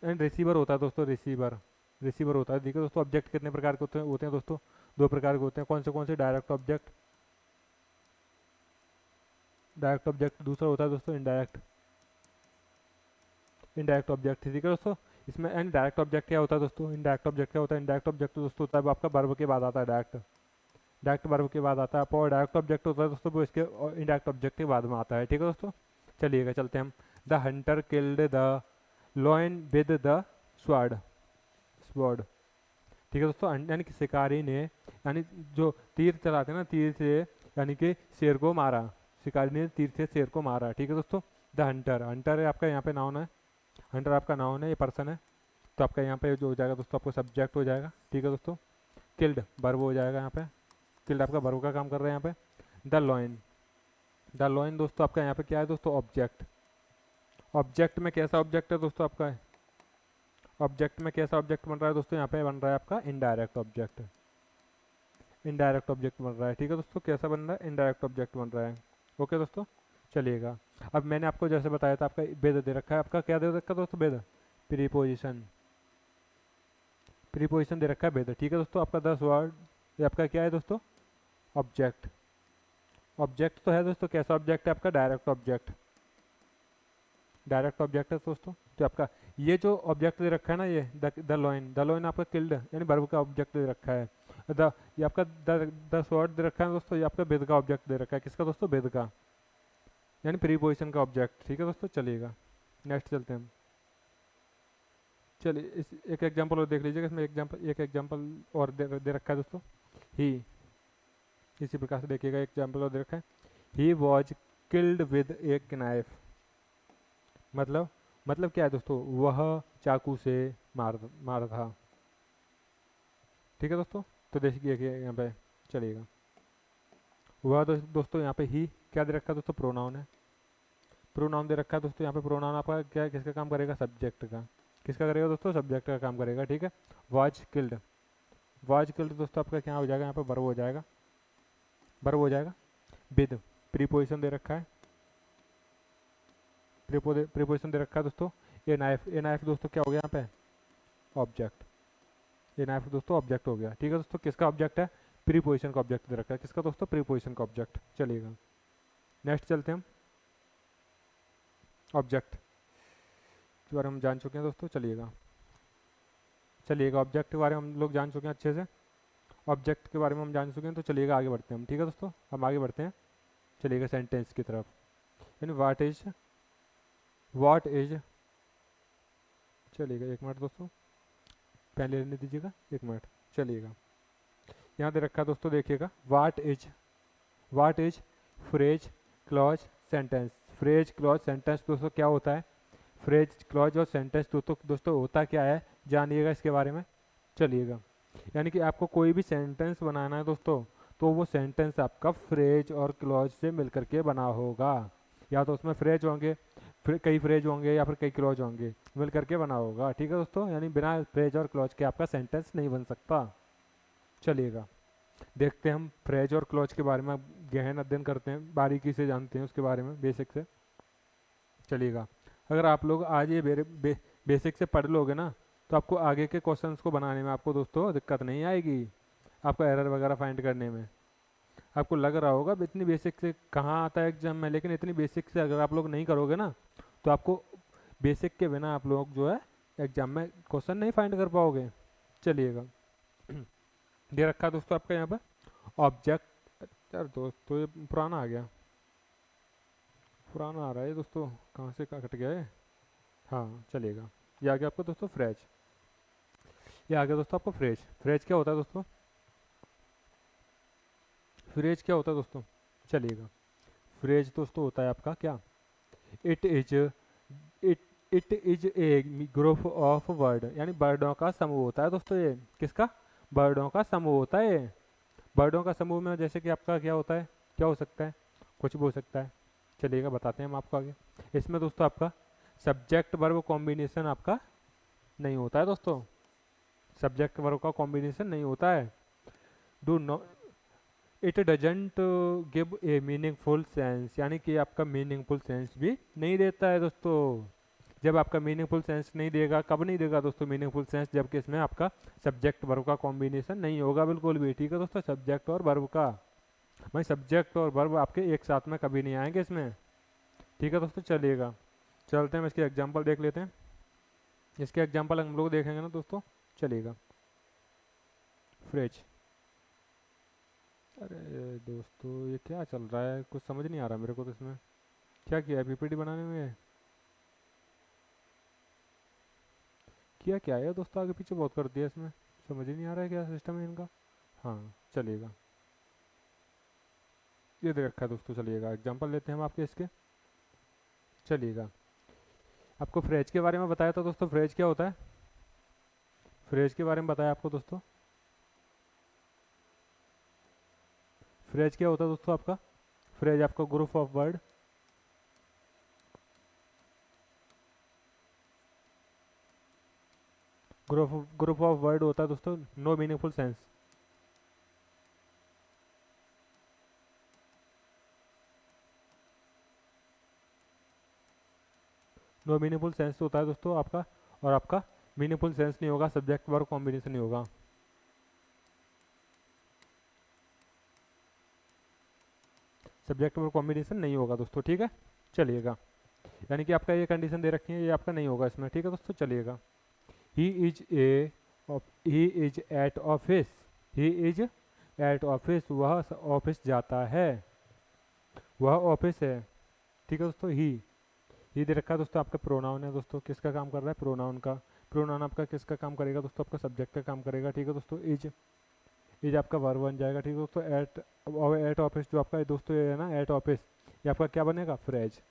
एंड रिसीवर होता है दोस्तों, रिसीवर, रिसीवर होता है। देखिए दोस्तों, ऑब्जेक्ट कितने प्रकार के होते हैं दोस्तों, दो प्रकार के होते हैं। कौन से, डायरेक्ट ऑब्जेक्ट, डायरेक्ट ऑब्जेक्ट। दूसरा होता है दोस्तों इनडायरेक्ट, इनडायरेक्ट ऑब्जेक्ट, ठीक है दोस्तों। इसमें इनडायरेक्ट ऑब्जेक्ट क्या होता है दोस्तों, इनडायरेक्ट ऑब्जेक्ट क्या होता है, इनडायरेक्ट ऑब्जेक्ट दोस्तों होता है वो आपका वर्ब के बाद आता है, डायरेक्ट डायरेक्ट वर्ब के बाद आता है और डायरेक्ट ऑब्जेक्ट होता है दोस्तों वो इसके इनडायरेक्ट ऑब्जेक्ट के बाद में आता है। ठीक है दोस्तों, चलिएगा चलते हैं हम। The Hunter killed the lion with the sword, sword. ठीक है दोस्तों, यानी कि शिकारी ने, यानी जो तीर चलाते हैं ना, तीर से यानी कि शेर को मारा, शिकारी ने तीर से शेर को मारा। ठीक है दोस्तों, द हंटर, हंटर है आपका यहाँ पे नाउन है, हंटर आपका नाउन है, ये पर्सन है, तो आपका यहाँ पे जो हो जाएगा दोस्तों आपको सब्जेक्ट हो जाएगा। ठीक है दोस्तों, किल्ड वर्ब हो जाएगा यहाँ पे, किल्ड आपका वर्ब का काम कर रहा है यहाँ पे। द लॉयन, द लॉयन दोस्तों आपका यहाँ पे क्या है दोस्तों, ऑब्जेक्ट। ऑब्जेक्ट में कैसा ऑब्जेक्ट है दोस्तों आपका है, ऑब्जेक्ट में कैसा ऑब्जेक्ट बन रहा है दोस्तों, यहाँ पे बन रहा है आपका इनडायरेक्ट ऑब्जेक्ट, इनडायरेक्ट ऑब्जेक्ट बन रहा है। ठीक है दोस्तों, कैसा बन रहा है, इनडायरेक्ट ऑब्जेक्ट बन रहा है। ओके दोस्तों, चलिएगा। अब मैंने आपको जैसे बताया था आपका वेद दे रखा है, आपका क्या दे रखा है दोस्तों, वेद, प्रीपोजिशन, प्रीपोजिशन दे रखा है वेद। ठीक है दोस्तों, आपका 10 वर्ड, ये आपका क्या है दोस्तों, ऑब्जेक्ट। ऑब्जेक्ट तो है दोस्तों, कैसा ऑब्जेक्ट है आपका, डायरेक्ट ऑब्जेक्ट, डायरेक्ट ऑब्जेक्ट है दोस्तों। तो आपका ये जो ऑब्जेक्ट दे रखा है ना, ये द लॉइन, द लॉइन आपका किल्ड यानी वर्ब का ऑब्जेक्ट दे रखा है। द ये आपका द स्वॉर्ड दे रखा है दोस्तों, ये आपका वेद का ऑब्जेक्ट दे रखा है, किसका दोस्तों, वेद का, यानी प्रीपोजिशन का ऑब्जेक्ट। ठीक है दोस्तों, चलिएगा नेक्स्ट चलते हैं हम। चलिए इस एक एग्जांपल और देख लीजिएगा, इसमें एग्जांपल, एक एग्जांपल और दे रखा है दोस्तों, ही, इसी प्रकार से देखिएगा, एग्जांपल और दे रखा है, he was killed with a knife. मतलब क्या है दोस्तों, वह चाकू से मार था। ठीक है दोस्तों, तो देखिए यहाँ पे, चलिएगा। वह दोस्तों यहाँ पे ही क्या दे रखा है दोस्तों, प्रोनाउन है, प्रोनाउन दे रखा है दोस्तों, यहाँ पे प्रोनाउन आपका क्या, किसका काम करेगा, सब्जेक्ट का, किसका करेगा दोस्तों, सब्जेक्ट का काम करेगा। ठीक है, वॉज किल्ड, वॉज किल्ड दोस्तों आपका क्या हो जाएगा, यहाँ पे वर्ब हो जाएगा, वर्ब हो जाएगा। विद प्रीपोजिशन दे रखा है, प्रीपोजिशन दे रखा है दोस्तों। ए नाइफ, ए नाइफ दोस्तों क्या हो गया यहाँ पे, ऑब्जेक्ट, ए नाइफ दोस्तों ऑब्जेक्ट हो गया। ठीक है दोस्तों, किसका ऑब्जेक्ट है, प्रीपोजिशन का ऑब्जेक्ट दे रखा है, किसका दोस्तों, प्रीपोजिशन का ऑब्जेक्ट। चलिएगा नेक्स्ट चलते हैं हम, ऑब्जेक्ट के बारे में हम जान चुके हैं दोस्तों। चलिएगा चलिएगा, ऑब्जेक्ट के बारे में हम लोग जान चुके हैं अच्छे से, ऑब्जेक्ट के बारे में हम जान चुके हैं, तो चलिएगा आगे बढ़ते हैं हम। ठीक है दोस्तों, हम आगे बढ़ते हैं, चलिएगा सेंटेंस की तरफ। यानी वाट इज, चलिएगा एक मिनट दोस्तों, पहले लेने दीजिएगा एक मिनट। चलिएगा यहाँ दे रखा है दोस्तों, देखिएगा, what is phrase clause sentence. Phrase clause sentence दोस्तों क्या होता है, फ्रेज क्लॉज और सेंटेंस दोस्तों होता क्या है, जानिएगा इसके बारे में। चलिएगा, यानी कि आपको कोई भी सेंटेंस बनाना है दोस्तों, तो वो सेंटेंस आपका फ्रेज और क्लॉज से मिलकर के बना होगा, या तो उसमें फ्रेज होंगे, फिर कई फ्रेज होंगे, या फिर कई क्लॉज होंगे, मिल करके बना होगा। ठीक है दोस्तों, यानी बिना फ्रेज और क्लॉज के आपका सेंटेंस नहीं बन सकता। चलिएगा देखते हैं हम फ्रेज और क्लॉज के बारे में, गहन अध्ययन करते हैं, बारीकी से जानते हैं उसके बारे में, बेसिक से। चलिएगा, अगर आप लोग आज ये बेसिक से पढ़ लोगे ना, तो आपको आगे के क्वेश्चंस को बनाने में आपको दोस्तों दिक्कत नहीं आएगी, आपका एरर वगैरह फाइंड करने में। आपको लग रहा होगा इतनी बेसिक से कहाँ आता है एग्जाम में, लेकिन इतनी बेसिक से अगर आप लोग नहीं करोगे ना, तो आपको बेसिक के बिना आप लोग जो है एग्जाम में क्वेश्चन नहीं फाइंड कर पाओगे। चलिएगा दे रखा दोस्तों आपका यहाँ पर ऑब्जेक्ट, यार दोस्तों ये पुराना आ गया, पुराना आ रहा है दोस्तों, कहाँ से कट गया है। हाँ चलिएगा, ये आ गया आपको दोस्तों फ्रेज, ये आ गया दोस्तों आपको फ्रेज। फ्रेज क्या होता है दोस्तों, फ्रेज क्या होता है दोस्तों, चलिएगा, फ्रेज दोस्तों होता है आपका क्या, it is it is a group of word, यानी वर्डों का समूह होता है दोस्तों। ये किसका, वर्डों का समूह होता है। वर्डों का समूह में जैसे कि आपका क्या होता है, क्या हो सकता है, कुछ भी हो सकता है। चलिएगा बताते हैं हम आपको आगे। इसमें दोस्तों आपका सब्जेक्ट वर्ब कॉम्बिनेशन आपका नहीं होता है दोस्तों, सब्जेक्ट वर्ब का कॉम्बिनेशन नहीं होता है। Do not, it doesn't give a meaningful sense, यानी कि आपका मीनिंगफुल सेंस भी नहीं देता है दोस्तों। जब आपका मीनिंगफुल सेंस नहीं देगा, कब नहीं देगा दोस्तों मीनिंगफुल सेंस, जबकि इसमें आपका सब्जेक्ट वर्ब का कॉम्बिनेशन नहीं होगा बिल्कुल भी। ठीक है दोस्तों, सब्जेक्ट और वर्ब का, भाई सब्जेक्ट और वर्ब आपके एक साथ में कभी नहीं आएंगे इसमें। ठीक है दोस्तों, चलिएगा चलते हैं, इसके एग्जाम्पल देख लेते हैं। इसके एग्जाम्पल हम लोग देखेंगे ना दोस्तों, चलिएगा। फ्रेज, अरे दोस्तों ये क्या चल रहा है, कुछ समझ नहीं आ रहा मेरे को तो इसमें क्या किया है पीपीटी बनाने में, किया क्या है दोस्तों, आगे पीछे बहुत कर दिया इसमें, समझ ही नहीं आ रहा है क्या सिस्टम है इनका। हाँ चलिएगा, ये दे रखा है दोस्तों, चलिएगा एग्जांपल लेते हैं हम आपके इसके। चलिएगा, आपको फ्रेज के बारे में बताया था दोस्तों, फ्रेज क्या होता है, फ्रेज के बारे में बताया आपको दोस्तों। फ्रेज क्या होता है दोस्तों आपका, फ्रेज आपका group of word, group of word होता है दोस्तों, no meaningful sense. No meaningful sense होता है दोस्तों आपका, और आपका मीनिंगफुल सेंस नहीं होगा, सब्जेक्ट वर्ब कॉम्बिनेशन नहीं होगा। सब्जेक्ट वर्ब कॉम्बिनेशन नहीं होगा दोस्तों, ठीक है। चलिएगा, यानी कि आपका ये कंडीशन दे रखी है, ये आपका नहीं होगा इसमें, ठीक है दोस्तों। चलिएगा, he is a, he is at office, he is at office, वह ऑफिस जाता है, वह ऑफिस है, ठीक है दोस्तों। ही दे रखा है दोस्तों, आपका प्रोनाउन है दोस्तों, किसका काम कर रहा है, प्रोनाउन का। प्रोनाउन आपका किसका काम करेगा दोस्तों, आपका सब्जेक्ट का काम करेगा, ठीक है दोस्तों। इज आपका वर्ब बन जाएगा, ठीक है दोस्तों। एट ऑफिस जो आपका दोस्तों ये है ना, एट ऑफिस, ये आपका क्या बनेगा, फ्रेज।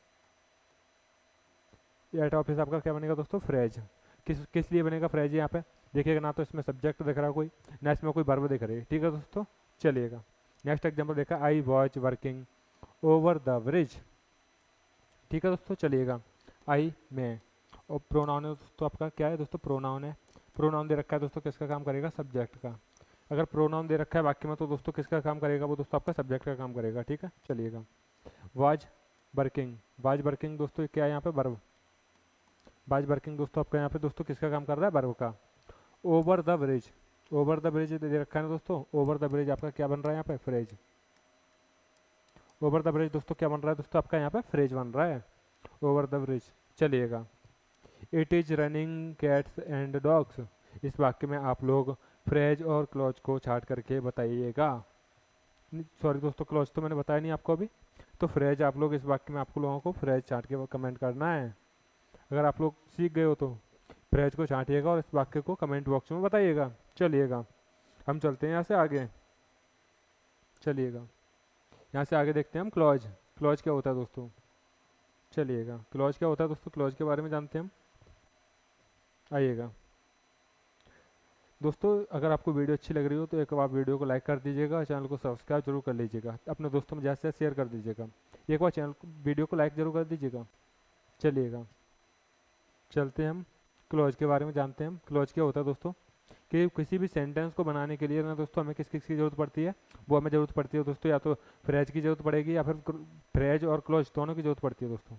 एट ऑफिस आपका क्या बनेगा दोस्तों, फ्रेज। किस लिए बनेगा फ्रेज यहाँ पे, देखिएगा ना, तो इसमें सब्जेक्ट दिख रहा कोई ना, इसमें कोई वर्ब दिख रही है, ठीक है दोस्तों। चलिएगा, नेक्स्ट एग्जाम्पल देखा, I watch working over the bridge, ठीक है दोस्तों। चलिएगा, आई मैं, और प्रोनाउन है दोस्तों आपका, क्या है दोस्तों, प्रोनाउन है। प्रोनाउन दे रखा है दोस्तों, किसका काम करेगा, सब्जेक्ट का। अगर प्रोनाउन दे रखा है वाक्य में, तो दोस्तों किसका काम करेगा, वो दोस्तों आपका सब्जेक्ट का काम करेगा, ठीक है। चलिएगा, वाज वर्किंग, वाज वर्किंग दोस्तों क्या है यहाँ पे, वर्ब। वाज वर्किंग दोस्तों आपका यहाँ पे दोस्तों किसका काम कर रहा है, वर्ब का। Over the bridge, over the bridge दे रखा है ना दोस्तों, ओवर द ब्रिज आपका क्या बन रहा है यहाँ पे, फ्रेज। ओवर द ब्रिज दोस्तों क्या बन रहा है दोस्तों आपका यहाँ पे, फ्रेज बन रहा है, ओवर द ब्रिज। चलिएगा, it is running cats and dogs, इस वाक्य में आप लोग फ्रेज और क्लॉज को छाट करके बताइएगा। सॉरी दोस्तों, क्लॉज तो मैंने बताया नहीं आपको अभी, तो फ्रेज आप लोग इस वाक्य में आपको लोगों को फ्रेज छाट के कमेंट करना है। अगर आप लोग सीख गए हो तो फ्रेज को छाटिएगा और इस वाक्य को कमेंट बॉक्स में बताइएगा। चलिएगा, हम चलते हैं यहाँ से आगे। चलिएगा, यहाँ से आगे देखते हैं हम क्लॉज। क्लॉज क्या होता है दोस्तों, चलिएगा, क्लॉज क्या होता है दोस्तों, क्लॉज के बारे में जानते हैं हम, आइएगा। दोस्तों अगर आपको वीडियो अच्छी लग रही हो तो एक बार वीडियो को लाइक कर दीजिएगा, चैनल को सब्सक्राइब जरूर कर लीजिएगा, अपने दोस्तों में ज़्यादा से शेयर कर दीजिएगा, एक बार वीडियो को लाइक जरूर कर दीजिएगा। चलिएगा, चलते हैं हम क्लॉज के बारे में जानते हैं हम। क्लॉज क्या होता है दोस्तों, कि किसी भी सेंटेंस को बनाने के लिए ना दोस्तों हमें किस किस की ज़रूरत पड़ती है, वो हमें ज़रूरत पड़ती है दोस्तों, या तो फ्रेज की ज़रूरत पड़ेगी या फिर फ्रेज और क्लॉज दोनों की ज़रूरत पड़ती है दोस्तों।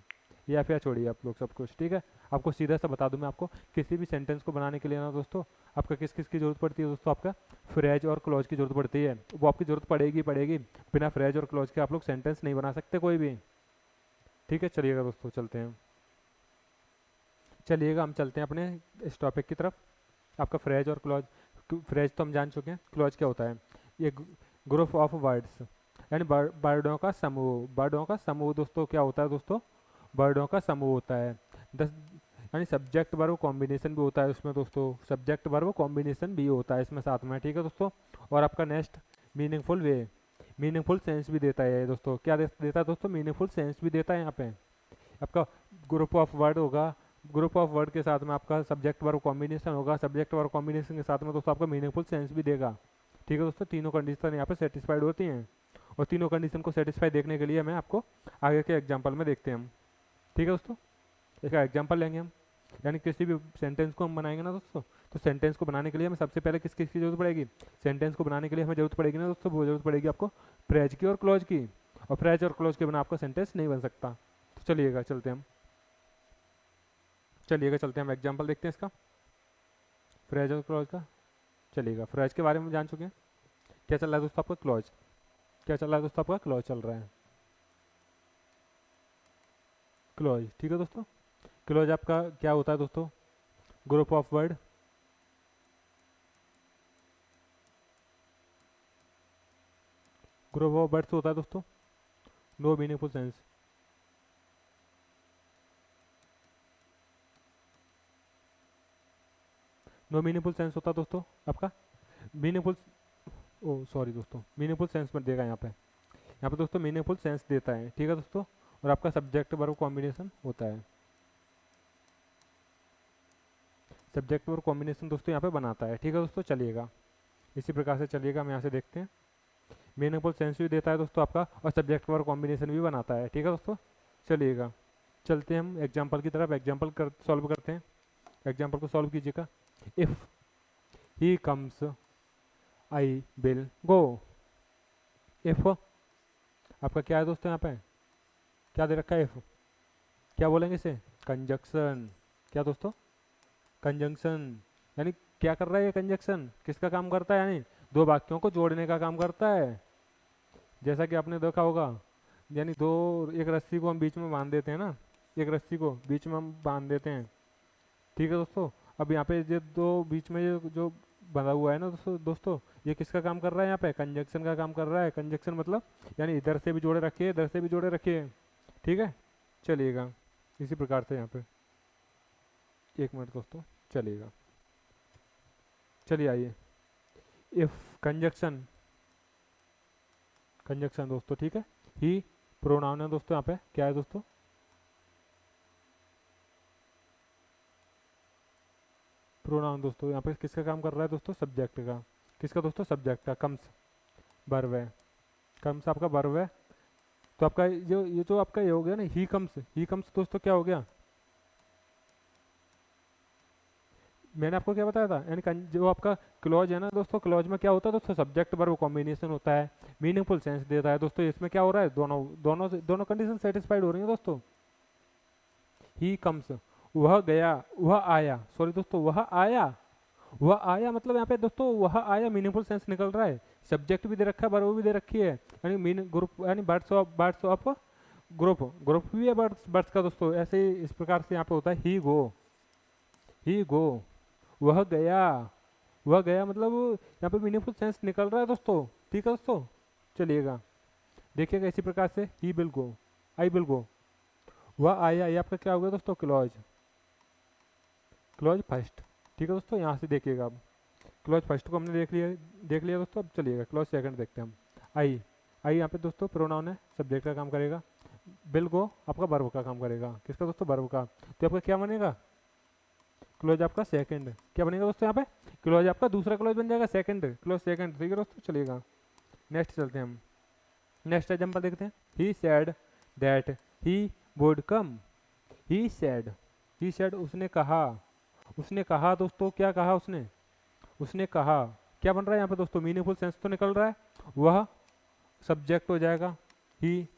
या फिर छोड़िए आप लोग सब कुछ, ठीक है। आपको सीधा सा बता दूं मैं आपको, किसी भी सेंटेंस को बनाने के लिए ना दोस्तों आपका किस किस की ज़रूरत पड़ती है दोस्तों, आपका फ्रेज और क्लॉज की ज़रूरत पड़ती है, वो आपकी ज़रूरत पड़ेगी। बिना फ्रेज और क्लॉज के आप लोग सेंटेंस नहीं बना सकते कोई भी, ठीक है। चलिएगा दोस्तों, चलते हैं, चलिएगा हम चलते हैं अपने इस टॉपिक की तरफ। आपका फ्रेज और क्लॉज, फ्रेज तो हम जान चुके हैं, क्लॉज क्या होता है, ये ग्रुप ऑफ वर्ड्स, यानी वर्डों का समूह। वर्डों का समूह दोस्तों क्या होता है दोस्तों, वर्डों का समूह होता है। दस, यानी सब्जेक्ट वर्ब कॉम्बिनेशन भी होता है उसमें दोस्तों, सब्जेक्ट वर्ब कॉम्बिनेशन भी होता है इसमें साथ में, ठीक है दोस्तों। और आपका नेक्स्ट मीनिंगफुल वे, मीनिंगफुल सेंस भी देता है दोस्तों, क्या देता है दोस्तों, मीनिंगफुल सेंस भी देता है यहाँ पे। आपका ग्रुप ऑफ वर्ड होगा, ग्रुप ऑफ वर्ड के साथ में आपका सब्जेक्ट वर्ब कॉम्बिनेशन होगा, सब्जेक्ट वर्ब कॉम्बिनेशन के साथ में दोस्तों आपका मीनिंगफुल सेंस भी देगा, ठीक है दोस्तों। तीनों कंडीशन यहाँ पे सेटिस्फाइड होती हैं, और तीनों कंडीशन को सेटिस्फाई देखने के लिए हमें आपको आगे के एग्जाम्पल में देखते हैं हम, ठीक है दोस्तों। इसका एग्जाम्पल लेंगे हम, यानी किसी भी सेंटेंस को हम बनाएंगे ना दोस्तों, तो सेंटेंस को बनाने के लिए हमें सबसे पहले किस किस की जरूरत पड़ेगी, सेंटेंस को बनाने के लिए हमें जरूरत पड़ेगी ना दोस्तों, वो जरूरत पड़ेगी आपको फ्रेज की और क्लॉज की, और फ्रेज और क्लॉज के बिना आपका सेंटेंस नहीं बन सकता। तो चलिएगा चलते हैं हम, चलिएगा चलते हैं हम एग्जाम्पल देखते हैं इसका, फ्रेज और क्लॉज का। चलिएगा, फ्रेज के बारे में जान चुके हैं, क्या चल रहा है दोस्तों आपका क्लॉज, क्या चल रहा है दोस्तों आपका क्लॉज चल रहा है, क्लॉज, ठीक है दोस्तों। क्लॉज आपका क्या होता है दोस्तों, group of word, group of words होता है दोस्तों no meaningful sense. No meaningful sense होता है दोस्तों आपका मीनिंगफुल, ओ सॉरी दोस्तों, मीनिंगफुल सेंस में देगा यहाँ पे दोस्तों मीनिंगफुल सेंस देता है, ठीक है दोस्तों। और आपका सब्जेक्ट वर्ब कॉम्बिनेशन होता है, सब्जेक्ट वर्ब कॉम्बिनेशन दोस्तों यहाँ पे बनाता है, ठीक है दोस्तों। चलिएगा इसी प्रकार से चलिएगा, हम यहाँ से देखते हैं। मीनिंगफुल सेंस भी देता है दोस्तों आपका, और सब्जेक्ट वर्ब कॉम्बिनेशन भी बनाता है, ठीक है दोस्तों। चलिएगा चलते हैं हम एग्जाम्पल की तरफ, एग्जाम्पल सॉल्व करते हैं। एग्जाम्पल को सॉल्व कीजिएगा। If he comes I will go. If आपका क्या है दोस्तों, यहाँ पे क्या दे रखा है, इफ़ क्या बोलेंगे इसे, कंजक्शन। क्या दोस्तों, कंजंक्शन। यानी क्या कर रहा है ये कंजक्शन, किसका काम करता है, यानी दो वाक्यों को जोड़ने का काम करता है। जैसा कि आपने देखा होगा, यानी एक रस्सी को हम बीच में बांध देते हैं ना, एक रस्सी को बीच में हम बांध देते हैं, ठीक है दोस्तों। अब यहाँ पे ये दो बीच में ये जो बंधा हुआ है ना दोस्तों ये किसका काम कर रहा है, यहाँ पे कंजक्शन का काम कर रहा है। कंजक्शन मतलब यानी इधर से भी जोड़े रखिए, इधर से भी जोड़े रखिए, ठीक है। चलिएगा इसी प्रकार से यहाँ पे, एक मिनट दोस्तों, चलिएगा चलिए आइए। इफ कंजक्शन, कंजक्शन दोस्तों, ठीक है। ही प्रोनाउन है दोस्तों, यहाँ पे क्या है दोस्तों, प्रोनाउन दोस्तों यहाँ पे किसका काम कर रहा है दोस्तों, सब्जेक्ट का। किसका दोस्तों, सब्जेक्ट का। कम्स वर्ब है, कम्स आपका वर्ब है। तो आपका ये जो आपका ये हो गया ना, ही कम्स दोस्तों क्या हो गया, मैंने आपको क्या बताया था, यानी जो आपका क्लॉज है ना दोस्तों, क्लॉज में क्या होता है दोस्तों, सब्जेक्ट वर्ब कॉम्बिनेशन होता है, मीनिंगफुल सेंस देता है दोस्तों। इसमें क्या हो रहा है, दोनों कंडीशन सेटिस्फाइड हो रही है दोस्तों। ही कम्स, वह गया, वह आया, सॉरी दोस्तों, वह आया मतलब यहाँ पे दोस्तों वह आया मीनिंगफुल सेंस निकल रहा है। सब्जेक्ट भी दे रखा है, वर्ब भी दे रखी है, यानी मीनिंग ग्रुप, यानी बर्ड्स ऑफ ग्रुप, ग्रुप भी है बर्ड्स का दोस्तों। ऐसे ही इस प्रकार से यहाँ पे होता है ही गो, वह गया, वह गया मतलब यहाँ पे मीनिंगफुल सेंस निकल रहा है दोस्तों, ठीक है दोस्तों। चलिएगा देखिएगा इसी प्रकार से, he will go, I will go, वह आया, ये आपका क्या हो गया दोस्तों, क्लॉज, क्लॉज फर्स्ट, ठीक है दोस्तों। यहाँ से देखिएगा अब, क्लॉज फर्स्ट को हमने देख लिया दोस्तों। अब चलिएगा क्लॉज सेकंड देखते हैं हम। आई यहाँ पे दोस्तों प्रोनाउन है, सब्जेक्ट का काम करेगा। विल गो आपका वर्ब का काम करेगा, किसका दोस्तों, वर्ब का। तो आपका क्या बनेगा, क्लोज आपका सेकंड, क्या बनेगा दोस्तों यहाँ पे, क्लोज आपका दूसरा क्लोज बन जाएगा, सेकंड क्लोज सेकंड, ठीक है दोस्तों। चलिएगा नेक्स्ट चलते हैं हम, नेक्स्ट एग्जांपल देखते हैं। He said that he would come, he said उसने कहा दोस्तों, क्या कहा उसने कहा, क्या बन रहा है यहाँ पे दोस्तों, मीनिंगफुल सेंस तो निकल रहा है। वह सब्जेक्ट हो जाएगा, ही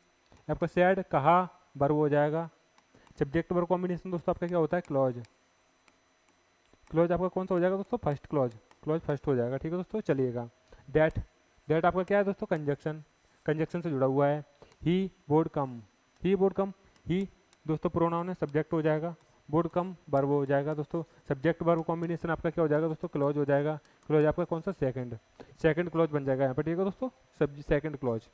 आपका सेड कहा वर्ब हो जाएगा। सब्जेक्ट वर्ब कॉम्बिनेशन दोस्तों आपका क्या होता है, क्लॉज। क्लॉज आपका कौन सा हो जाएगा दोस्तों, फर्स्ट क्लॉज फर्स्ट हो जाएगा, ठीक है दोस्तों। चलिएगा दैट आपका क्या है दोस्तों, कंजक्शन से जुड़ा हुआ है। ही वुड कम, ही दोस्तों प्रोनाउन है, सब्जेक्ट हो जाएगा। वुड कम वर्ब हो जाएगा दोस्तों। सब्जेक्ट वर्ब कॉम्बिनेशन आपका क्या हो जाएगा दोस्तों, क्लॉज हो जाएगा। क्लॉज आपका कौन सा, सेकंड क्लॉज बन जाएगा यहाँ पे, ठीक है दोस्तों। सेकंड क्लॉज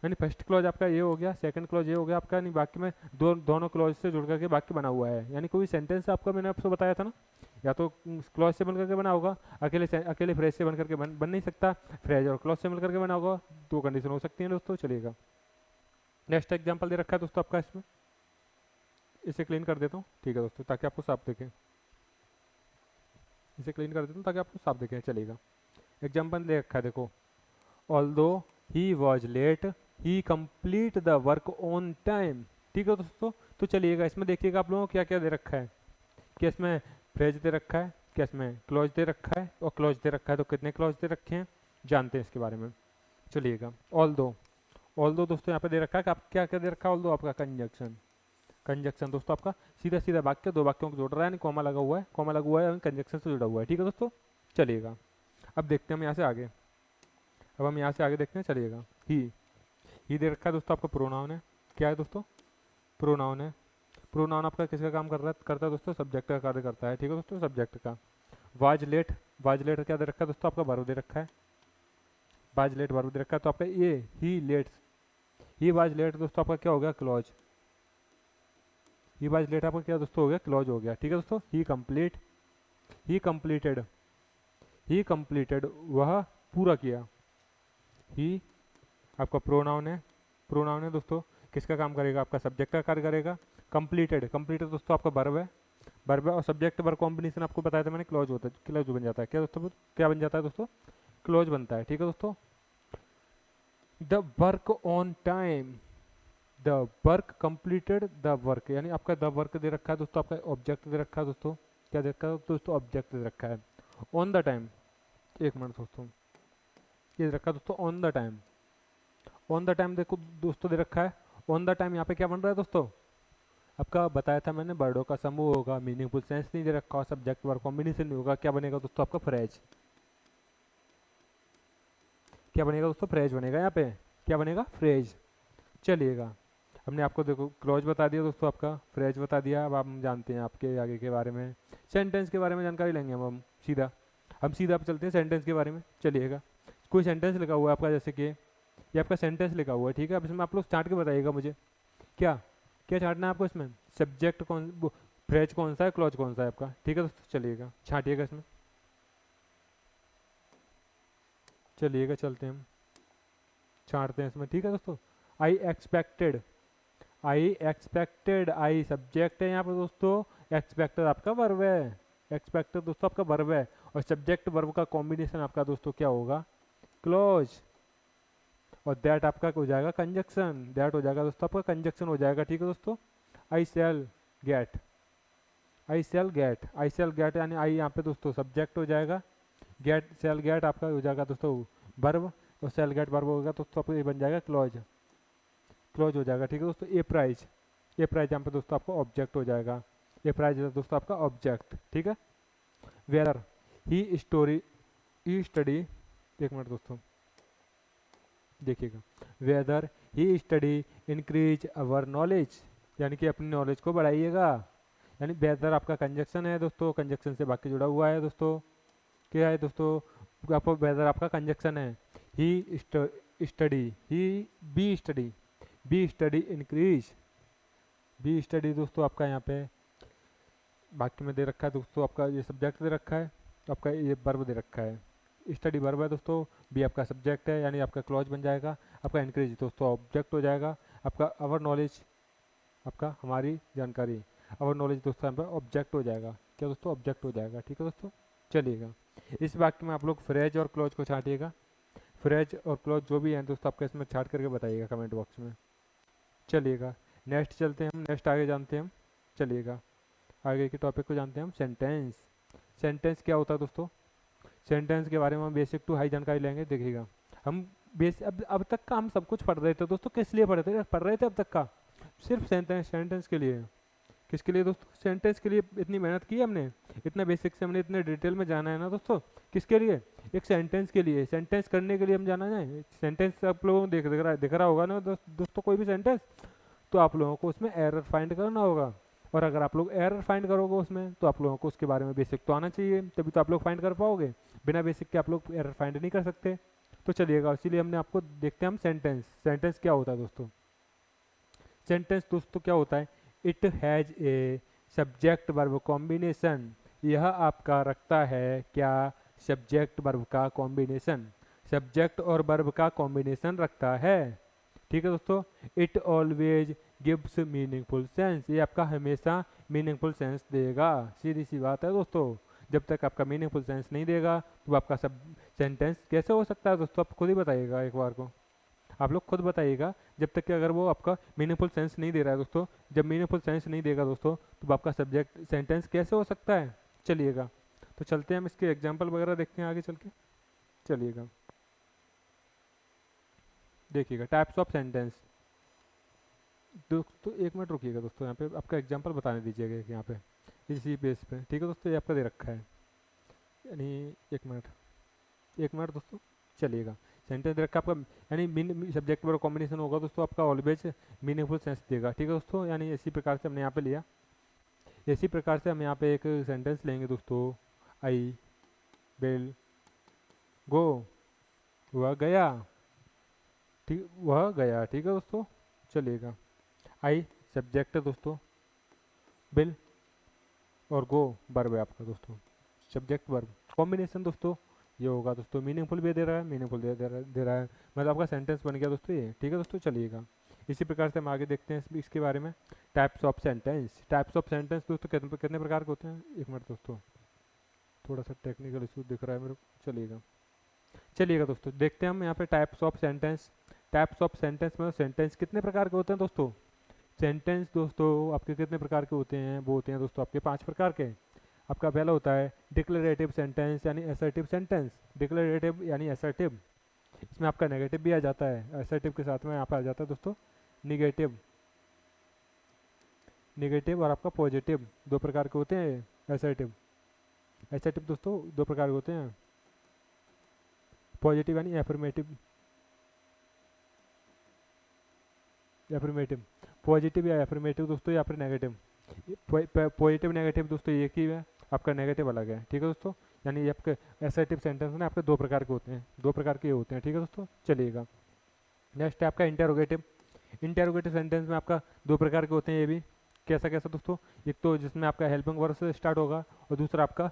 यानी फर्स्ट क्लॉज आपका ये हो गया, सेकंड क्लॉज ये हो गया आपका, यानी बाकी में दोनों क्लॉज से जुड़ करके बाकी बना हुआ है। यानी कोई सेंटेंस आपका मैंने आपको बताया था ना, या तो क्लॉज से बन करके बना होगा, अकेले फ्रेज से बन करके बन नहीं सकता, फ्रेज और क्लॉज से मिल करके बना होगा, दो कंडीशन हो सकती है दोस्तों। चलिएगा नेक्स्ट एग्जाम्पल दे रखा है दोस्तों आपका, इसमें इसे क्लीन कर देता हूँ, ठीक है दोस्तों, ताकि आपको साफ दिखे। इसे क्लीन कर देता हूँ ताकि आपको साफ दिखे। चलिएगा एग्जाम्पल दे रखा है, देखो। Although he was late he complete the work on time, ठीक है दोस्तों। तो चलिएगा इसमें देखिएगा आप लोगों को क्या क्या दे रखा है, कि इसमें फ्रेज दे रखा है, क्या इसमें क्लॉज दे रखा है, और क्लॉज दे रखा है। तो कितने क्लॉज दे रखे हैं जानते हैं इसके बारे में। चलिएगा ऑल्दो दोस्तों यहाँ पे दे रखा है कि आप क्या क्या दे रखा है, ऑल्दो आपका कंजक्शन दोस्तों आपका सीधा वाक्य, दो वाक्यों को जोड़ रहा है, कॉमा लगा हुआ है, कंजक्शन से जुड़ा हुआ है, ठीक है दोस्तों। चलिएगा अब देखते हैं हम यहाँ से आगे, अब हम यहाँ से आगे देखते हैं। चलिएगा ही दे रखा है दोस्तों आपका, प्रोनाउन है, क्या है दोस्तों, प्रोनाउन है। प्रोनाउन आपका किसका काम करता है दोस्तों? सब्जेक्ट का कार्य करता है, ठीक है दोस्तों, सब्जेक्ट का। वाज लेट, वाज लेट क्या दे रखा है दोस्तों? आपका वर्ब दे रखा है, वाज लेट वर्ब दे रखा है, तो आपका ये ही लेट्स, ही वाज लेट दोस्तों आपका क्या हो गया? क्लॉज। ही वाज लेट आपका क्या दोस्तों हो गया? क्लॉज हो गया, ठीक है दोस्तों। He complete, he completed, he completed वह पूरा किया। ही आपका प्रोनाउन है, प्रोनाउन है दोस्तों, किसका काम करेगा? आपका सब्जेक्ट का कार्य करेगा। कंप्लीटेड, कंप्लीटेड दोस्तों आपका वर्ब है, वर्ब है, और सब्जेक्ट वर्ब कॉम्बिनेशन आपको बताया था मैंने, क्लॉज होता है, क्लॉज बन जाता है क्या दोस्तों? क्या बन जाता है दोस्तों? क्लॉज बनता है, ठीक है दोस्तों। The work on time, the work completed the work, यानी आपका द वर्क दे रखा है दोस्तों, आपका ऑब्जेक्ट दे रखा है दोस्तों, क्या दे रखा है दोस्तों? ऑब्जेक्ट दे रखा है। ऑन द टाइम, एक मिनट दोस्तों, ये दे रखा है दोस्तों on the time, on the time देखो दोस्तों दे रखा है। ऑन द टाइम यहाँ पे क्या बन रहा है दोस्तों? आपका बताया था मैंने, वर्डों का समूह होगा, मीनिंगफुल सेंस नहीं दे रखा, सब्जेक्ट वर्ब कॉम्बिनेशन नहीं होगा, क्या बनेगा दोस्तों? आपका फ्रेज, क्या बनेगा दोस्तों? फ्रेज बनेगा यहाँ पे, क्या बनेगा? फ्रेज। चलिएगा, हमने आपको देखो क्लॉज बता दिया दोस्तों, आपका फ्रेज बता दिया। अब हम जानते हैं आपके आगे के बारे में, सेंटेंस के बारे में जानकारी लेंगे हम सीधा, हम सीधा आप चलते हैं सेंटेंस के बारे में। चलिएगा, कोई सेंटेंस लिखा हुआ है आपका, जैसे कि ये आपका सेंटेंस लिखा हुआ है, ठीक है। अब इसमें आप लोग छांट के बताइएगा मुझे, क्या क्या छांटना है आपको इसमें? सब्जेक्ट कौन, फ्रेज कौन सा है, क्लॉज कौन सा है आपका, ठीक है दोस्तों। चलिएगा छांटिएगा इसमें, चलिएगा चलते हैं हम, छांटते हैं इसमें, ठीक है दोस्तों। I expected, I expected, I subject है यहाँ पर दोस्तों, एक्सपेक्टेड आपका वर्ब है, एक्सपेक्टेड दोस्तों आपका वर्ब है, और सब्जेक्ट वर्ब का कॉम्बिनेशन आपका दोस्तों क्या होगा? क्लोज। और दैट आपका हो जाएगा कंजक्शन, दैट हो जाएगा दोस्तों आपका कंजक्शन हो जाएगा, ठीक है दोस्तों। आई सेल गेट, आई सेल गेट, आई सेल गेट, यानी आई यहाँ पे दोस्तों सब्जेक्ट हो जाएगा, गेट सेल गेट आपका हो जाएगा दोस्तों वर्ब, और सेल गेट वर्ब होगा दोस्तों आपको ये बन जाएगा क्लॉज, क्लोज हो जाएगा, ठीक है दोस्तों। ए प्राइज, ए प्राइज यहाँ पे दोस्तों आपका ऑब्जेक्ट हो जाएगा, ए प्राइज है दोस्तों आपका ऑब्जेक्ट, ठीक है। वेदर ही स्टोरी, ही स्टडी, एक मिनट दोस्तों देखिएगा, वेदर ही स्टडी इंक्रीज अवर नॉलेज, यानी कि अपनी नॉलेज को बढ़ाइएगा, यानी वेदर आपका कंजक्शन है दोस्तों, कंजक्शन से बाकी जुड़ा हुआ है दोस्तों, क्या है दोस्तों? आपको वेदर आपका कंजक्शन है। He study, he be study, be study increase, be study दोस्तों आपका यहाँ पे वाक्य में दे रखा है दोस्तों, आपका ये सब्जेक्ट दे रखा है, आपका ये वर्ब दे रखा है, स्टडी वर्ब है दोस्तों, बी आपका सब्जेक्ट है, यानी आपका क्लॉज बन जाएगा, आपका इंक्रीज दोस्तों ऑब्जेक्ट हो जाएगा, आपका अवर नॉलेज आपका हमारी जानकारी, अवर नॉलेज दोस्तों यहाँ पे ऑब्जेक्ट हो जाएगा, क्या दोस्तों? ऑब्जेक्ट हो जाएगा, ठीक है दोस्तों। चलिएगा, इस वाक्य में आप लोग फ्रेज और क्लॉज को छांटिएगा, फ्रेज और क्लॉज जो भी है दोस्तों आपका इसमें छांट करके बताइएगा कमेंट बॉक्स में। चलिएगा नेक्स्ट चलते हैं हम, नेक्स्ट आगे जानते हैं हम, चलिएगा आगे के टॉपिक को जानते हैं हम, सेंटेंस। सेंटेंस क्या होता है दोस्तों? सेंटेंस के बारे में हम बेसिक टू हाई जानकारी लेंगे, देखिएगा हम अब तक का हम सब कुछ पढ़ रहे थे दोस्तों, किस लिए पढ़ रहे थे अब तक का? सिर्फ सेंटेंस, सेंटेंस के लिए। किसके लिए दोस्तों? सेंटेंस के लिए इतनी मेहनत की है हमने, इतना बेसिक से हमने इतने डिटेल में जाना है ना दोस्तों, किसके लिए? एक सेंटेंस के लिए, सेंटेंस करने के लिए हम जाना है। सेंटेंस आप लोगों को दिख रहा होगा ना दोस्तों, कोई भी सेंटेंस, तो आप लोगों को उसमें एरर फाइंड करना होगा, और अगर आप लोग एरर फाइंड करोगे उसमें, तो आप लोगों को उसके बारे में बेसिक तो आना चाहिए, तभी तो आप लोग फाइंड कर पाओगे, बिना बेसिक के आप लोग एरर फाइंड नहीं कर सकते। तो चलिएगा, इसीलिए हमने आपको देखते हैं हम सेंटेंस। सेंटेंस क्या होता है दोस्तों? सेंटेंस दोस्तों क्या होता है? It has a subject verb combination, यह आपका रखता है क्या? सब्जेक्ट वर्ब का कॉम्बिनेशन, सब्जेक्ट और वर्ब का कॉम्बिनेशन रखता है, ठीक है दोस्तों। It always gives meaningful sense, ये आपका हमेशा मीनिंगफुल सेंस देगा, सीधी सी बात है दोस्तों। जब तक आपका मीनिंगफुल सेंस नहीं देगा तो आपका सब सेंटेंस कैसे हो सकता है दोस्तों? आप खुद ही बताइएगा एक बार को, आप लोग खुद बताइएगा, जब तक कि अगर वो आपका मीनिंगफुल सेंस नहीं दे रहा है दोस्तों, जब मीनिंगफुल सेंस नहीं देगा दोस्तों, तो आपका सब्जेक्ट सेंटेंस कैसे हो सकता है? चलिएगा, तो चलते हैं हम इसके एग्जाम्पल वगैरह देखते हैं आगे चल के। चलिएगा देखिएगा टाइप्स ऑफ सेंटेंस। दोस्तों एक मिनट रुकिएगा दोस्तों, यहाँ पे आपका एग्जाम्पल बताने दीजिएगा यहाँ पे इसी पेज पे, ठीक है दोस्तों, ये आपका दे रखा है, यानी एक मिनट दोस्तों। चलिएगा, सेंटेंस दे रखा है आपका, यानी सब्जेक्ट वर्ब कॉम्बिनेशन होगा दोस्तों आपका ऑलवेज मीनिंगफुल सेंस देगा, ठीक है दोस्तों। यानी इसी प्रकार से हमने यहाँ पे लिया, इसी प्रकार से हम यहाँ पे एक सेंटेंस लेंगे दोस्तों, आई विल गो, वह गया, ठीक, वह गया, ठीक है दोस्तों, चलिएगा। आई सब्जेक्ट है दोस्तों, विल और गो वर्ब है आपका दोस्तों, सब्जेक्ट वर्ब कॉम्बिनेशन दोस्तों ये होगा दोस्तों, मीनिंगफुल भी दे रहा है, मीनिंगफुल दे रहा है, मतलब आपका सेंटेंस बन गया दोस्तों ये, ठीक है दोस्तों, चलिएगा। इसी प्रकार से हम आगे देखते हैं इसके बारे में। Types of sentence, types of sentence दोस्तों कितने प्रकार के होते हैं, एक मिनट दोस्तों, थोड़ा सा टेक्निकल इशू दिख रहा है मेरे को, चलिएगा दोस्तों, देखते हैं हम यहाँ पे types of sentence. Types of sentence में सेंटेंस कितने प्रकार के होते हैं दोस्तों, सेंटेंस दोस्तों आपके कितने प्रकार के होते हैं, वो होते हैं दोस्तों आपके 5 प्रकार के। आपका पहला होता है डिक्लेरेटिव सेंटेंस यानी असर्टिव सेंटेंस, डिक्लेरेटिव यानी असर्टिव, इसमें आपका नेगेटिव भी आ जाता है, असर्टिव के साथ में यहाँ पे आ जाता है दोस्तों निगेटिव, निगेटिव और आपका पॉजिटिव, दो प्रकार के होते हैं असर्टिव। असर्टिव दोस्तों दो प्रकार के होते हैं, पॉजिटिव यानी एफर्मेटिव, एफर्मेटिव, पॉजिटिव या एफर्मेटिव दोस्तों, या फिर नेगेटिव। पॉजिटिव नेगेटिव दोस्तों एक ही है, आपका नेगेटिव अलग है, ठीक है दोस्तों। यानी आपके असर्टिव सेंटेंस में आपके दो प्रकार के होते हैं, दो प्रकार के होते हैं, ठीक है दोस्तों, चलिएगा। नेक्स्ट है आपका इंटेरोगेटिव। इंटेरोगेटिव सेंटेंस में आपका दो प्रकार के होते हैं, ये भी कैसा कैसा दोस्तों, एक तो जिसमें आपका हेल्पिंग वर्ब से स्टार्ट होगा और दूसरा आपका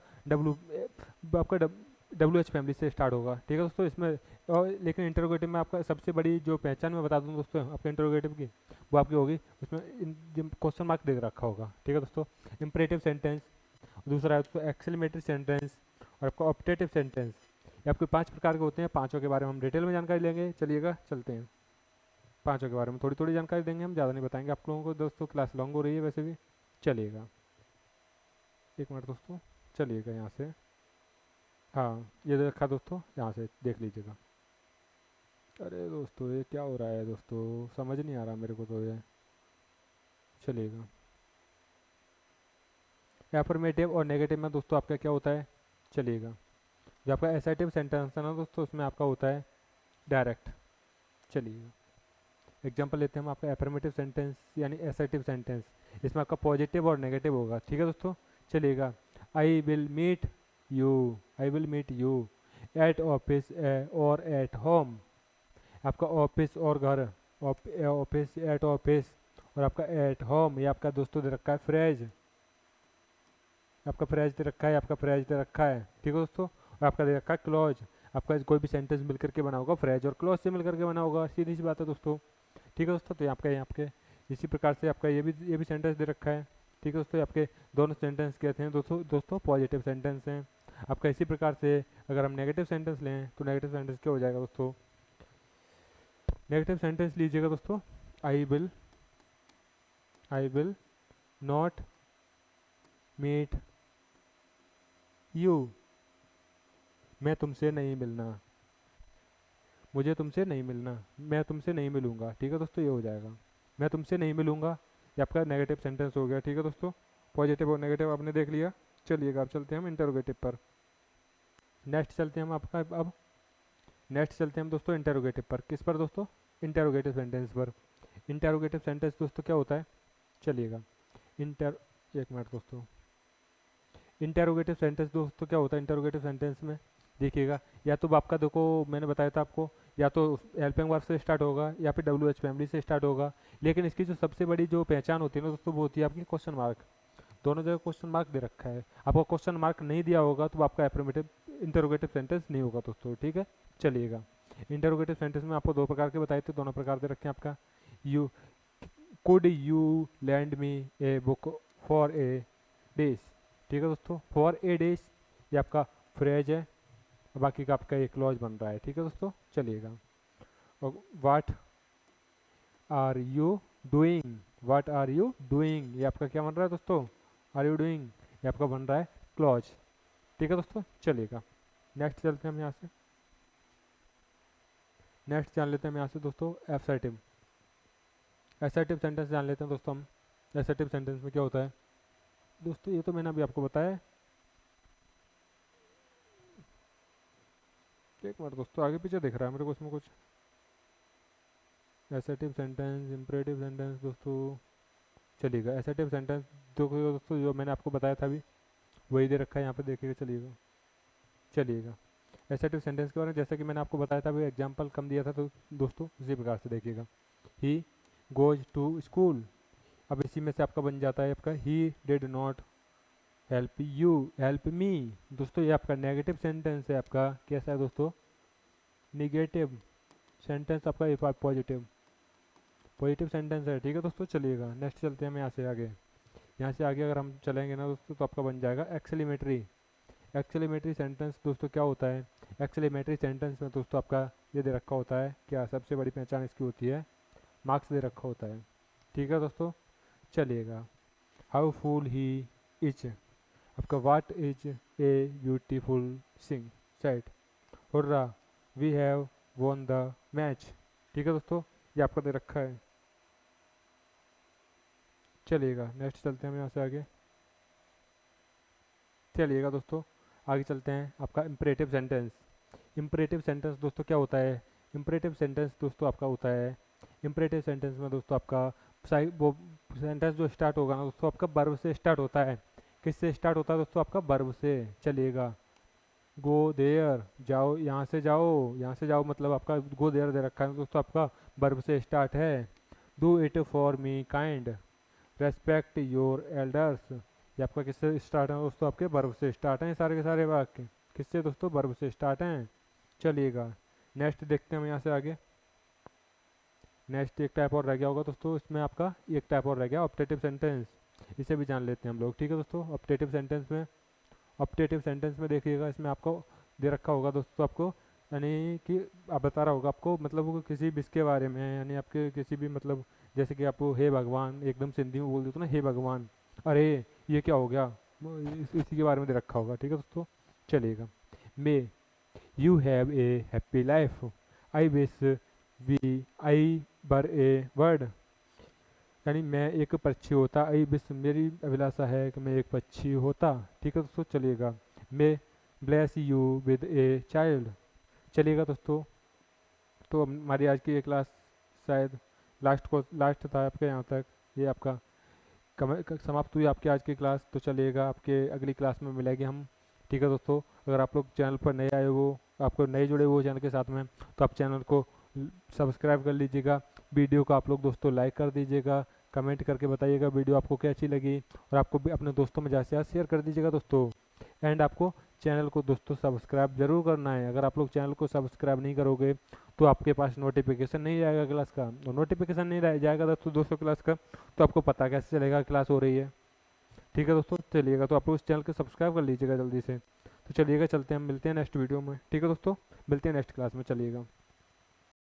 WH फैमिली से स्टार्ट होगा, ठीक है दोस्तों, इसमें। और लेकिन इंटरोगेटिव में आपका सबसे बड़ी जो पहचान मैं बता दूं दोस्तों आपके इंटरोगेटिव की, वो आपकी होगी उसमें क्वेश्चन मार्क दे रखा होगा, ठीक है दोस्तों। इंपरेटिव सेंटेंस, दूसरा है उसको एक्सक्लेमेटरी सेंटेंस और आपका ऑप्टेटिव सेंटेंस, ये आपके 5 प्रकार के होते हैं। पांचों के बारे में हम डिटेल में जानकारी लेंगे, चलिएगा चलते हैं। पांचों के बारे में थोड़ी थोड़ी जानकारी देंगे, हम ज़्यादा नहीं बताएंगे आप लोगों को दोस्तों, क्लास लॉन्ग हो रही है वैसे भी, चलिएगा। एक मिनट दोस्तों, चलिएगा यहाँ से, हाँ ये देखा दोस्तों, यहाँ से देख लीजिएगा। अरे दोस्तों ये क्या हो रहा है दोस्तों, समझ नहीं आ रहा मेरे को तो ये, चलिएगा। एफर्मेटिव और नेगेटिव में दोस्तों आपका क्या होता है, चलिएगा। जो आपका असर्टिव सेंटेंस है ना दोस्तों, उसमें आपका होता है डायरेक्ट, चलिएगा। एग्जांपल लेते हैं हम आपका एफर्मेटिव सेंटेंस यानी असर्टिव सेंटेंस, इसमें आपका पॉजिटिव और नेगेटिव होगा, ठीक है दोस्तों, चलिएगा। I will meet you, I will meet you at office और एट होम, आपका ऑफिस और घर, ऑफिस एट ऑफिस और आपका एट होम, ये आपका दोस्तों दे रखा है फ्रेज, आपका फ्रेज दे रखा है, आपका फ्रेज दे रखा है, ठीक है दोस्तों। और आपका दे रखा है क्लॉज, आपका कोई भी सेंटेंस मिलकर के बना होगा फ्रेज और क्लॉज से मिलकर के बना होगा, सीधी सी बात है दोस्तों, ठीक है दोस्तों। तो आपका यहाँ पे इसी प्रकार से आपका ये भी सेंटेंस दे रखा है, ठीक है दोस्तों। आपके दोनों सेंटेंस कहते हैं दोस्तों पॉजिटिव सेंटेंस हैं। आपका इसी प्रकार से अगर हम नेगेटिव सेंटेंस लें तो नेगेटिव सेंटेंस क्या हो जाएगा दोस्तों, नेगेटिव सेंटेंस लीजिएगा दोस्तों, I will not meet you, मैं तुमसे नहीं मिलना, मुझे तुमसे नहीं मिलना, मैं तुमसे नहीं मिलूंगा, ठीक है दोस्तों, ये हो जाएगा मैं तुमसे नहीं मिलूंगा, ये आपका नेगेटिव सेंटेंस हो गया, ठीक है दोस्तों। पॉजिटिव और नेगेटिव आपने देख लिया, चलिएगा अब चलते हैं हम इंटरोगेटिव पर। नेक्स्ट चलते हैं हम आपका अब नेक्स्ट चलते हैं हम दोस्तों इंटरोगेटिव पर, किस पर दोस्तों, इंटरोगेटिव सेंटेंस पर। इंटरोगेटिव सेंटेंस दोस्तों क्या होता है, चलिएगा। एक मिनट दोस्तों, इंटरोगेटिव सेंटेंस दोस्तों क्या होता है, इंटरोगेटिव सेंटेंस में देखिएगा, या तो आपका देखो मैंने बताया था आपको, या तो हेल्पिंग वर्ब से स्टार्ट होगा या फिर WH फैमिली से स्टार्ट होगा, लेकिन इसकी जो सबसे बड़ी जो पहचान होती है ना दोस्तों, वो होती है आपकी क्वेश्चन मार्क, दोनों जगह क्वेश्चन मार्क दे रखा है। आपको क्वेश्चन मार्क नहीं दिया होगा तो आपका एफर्मेटिव इंटरोगेटिव सेंटेंस नहीं होगा दोस्तों, ठीक है, चलिएगा। इंटरोगेटिव सेंटेंस में आपको दो प्रकार के बताए थे, दोनों प्रकार दे रखे हैं आपका। You could you land me a book for a days, ठीक है दोस्तों, फॉर ए डेज ये आपका फ्रेज है, बाकी का आपका एक क्लॉज बन रहा है, ठीक है दोस्तों, चलिएगा। और what are you doing, what are you doing ये आपका क्या बन रहा है दोस्तों, आर यू डूइंग ये आपका बन रहा है क्लॉज, ठीक है दोस्तों, चलिएगा। नेक्स्ट चलते हैं हम यहाँ से, नेक्स्ट जान लेते हैं हम यहाँ से दोस्तों असर्टिव, असर्टिव सेंटेंस जान लेते हैं दोस्तों हम। असर्टिव सेंटेंस में क्या होता है दोस्तों, ये तो मैंने अभी आपको बताया है, एक मिनट दोस्तों, आगे पीछे दिख रहा है मेरे को इसमें कुछ। एसेटिव सेंटेंस, इम्परेटिव सेंटेंस दोस्तों, चलिएगा एसेटिव सेंटेंस देखो दोस्तों, जो मैंने आपको बताया था अभी वही दे रखा है यहाँ पे, देखिएगा। चलिएगा एसेटिव सेंटेंस के बारे में जैसा कि मैंने आपको बताया था, अभी एग्जाम्पल कम दिया था तो दोस्तों इसी प्रकार से देखिएगा। ही गोज टू स्कूल, अब इसी में से आपका बन जाता है आपका he did not help you help me. दोस्तों ये आपका नेगेटिव सेंटेंस है, आपका कैसा है दोस्तों, निगेटिव सेंटेंस आपका पॉजिटिव पॉजिटिव सेंटेंस है, ठीक है दोस्तों। चलिएगा नेक्स्ट चलते हैं हम यहाँ से आगे। यहाँ से आगे अगर हम चलेंगे ना दोस्तों तो आपका बन जाएगा एक्सेलेमेटरी। एक्सेलेमेटरी सेंटेंस दोस्तों क्या होता है, एक्सेलेमेटरी सेंटेंस में दोस्तों आपका ये दे रखा होता है, क्या सबसे बड़ी पहचान इसकी होती है, मार्क्स दे रखा होता है, ठीक है दोस्तों। चलिएगा हाउ फुल ही इज, आपका what is a beautiful sing sight, hurrah we have won the match, ठीक है दोस्तों, ये आपका दे रखा है। चलिएगा नेक्स्ट चलते हैं हम यहाँ से आगे। चलिएगा दोस्तों आगे चलते हैं, आपका इम्परेटिव सेंटेंस। इम्परेटिव सेंटेंस दोस्तों क्या होता है, इम्परेटिव सेंटेंस दोस्तों आपका होता है, इम्परेटिव सेंटेंस में दोस्तों आपका वो सेंटेंस जो स्टार्ट होगा ना दोस्तों आपका वर्ब से स्टार्ट होता है। किससे स्टार्ट होता है दोस्तों, आपका वर्ब से। चलिएगा गो देयर, जाओ यहाँ से जाओ, यहाँ से जाओ मतलब आपका गो देयर दे रखा है दोस्तों, आपका वर्ब से स्टार्ट है। Do it for me kind, respect your elders, ये आपका किससे स्टार्ट है दोस्तों, आपके वर्ब से स्टार्ट हैं सारे के सारे वाक्य, किससे दोस्तों, वर्ब से स्टार्ट हैं। चलिएगा नेक्स्ट देखते हैं हम यहाँ से आगे। नेक्स्ट एक टाइप और रह गया होगा दोस्तों, इसमें आपका एक टाइप और रह गया ऑप्टेटिव सेंटेंस, इसे भी जान लेते हैं हम लोग, ठीक है दोस्तों। ऑप्टेटिव सेंटेंस में देखिएगा, इसमें आपको दे रखा होगा दोस्तों, आपको यानी कि आप बता रहा होगा आपको, मतलब वो किसी भी इसके बारे में, यानी आपके किसी भी मतलब जैसे कि आपको हे भगवान एकदम सिंधी में बोल देते ना, हे भगवान, अरे ये क्या हो गया, इसी के बारे में दे रखा होगा, ठीक है दोस्तों। चलिएगा may you have a happy life, I wish we I bur a word, यानी मैं एक पक्षी होता, आई विश मेरी अभिलाषा है कि मैं एक पक्षी होता, ठीक है दोस्तों। चलिएगा may bless you with a child. चलिएगा दोस्तों, तो हमारी आज की ये क्लास शायद लास्ट था आपके यहाँ तक, ये आपका समाप्त हुई आपकी आज की क्लास। तो चलिएगा आपके अगली क्लास में मिलेगी हम, ठीक है दोस्तों। अगर आप लोग चैनल पर नए आए हो, आपको नए जुड़े हुए चैनल के साथ में, तो आप चैनल को सब्सक्राइब कर लीजिएगा, वीडियो को आप लोग दोस्तों लाइक कर दीजिएगा, कमेंट करके बताइएगा वीडियो आपको कैसी लगी, और आपको भी अपने दोस्तों में ज़्यादा से ज़्यादा शेयर कर दीजिएगा दोस्तों। एंड आपको चैनल को दोस्तों सब्सक्राइब जरूर करना है, अगर आप लोग चैनल को सब्सक्राइब नहीं करोगे तो आपके पास नोटिफिकेशन नहीं जाएगा क्लास का, और नोटिफिकेशन नहीं जाएगा दोस्तों क्लास का, तो आपको पता कैसे चलेगा क्लास हो रही है, ठीक है दोस्तों। चलिएगा तो आप लोग इस चैनल को सब्सक्राइब कर लीजिएगा जल्दी से। तो चलिएगा चलते हैं, हम मिलते हैं नेक्स्ट वीडियो में, ठीक है दोस्तों, मिलते हैं नेक्स्ट क्लास में, चलिएगा।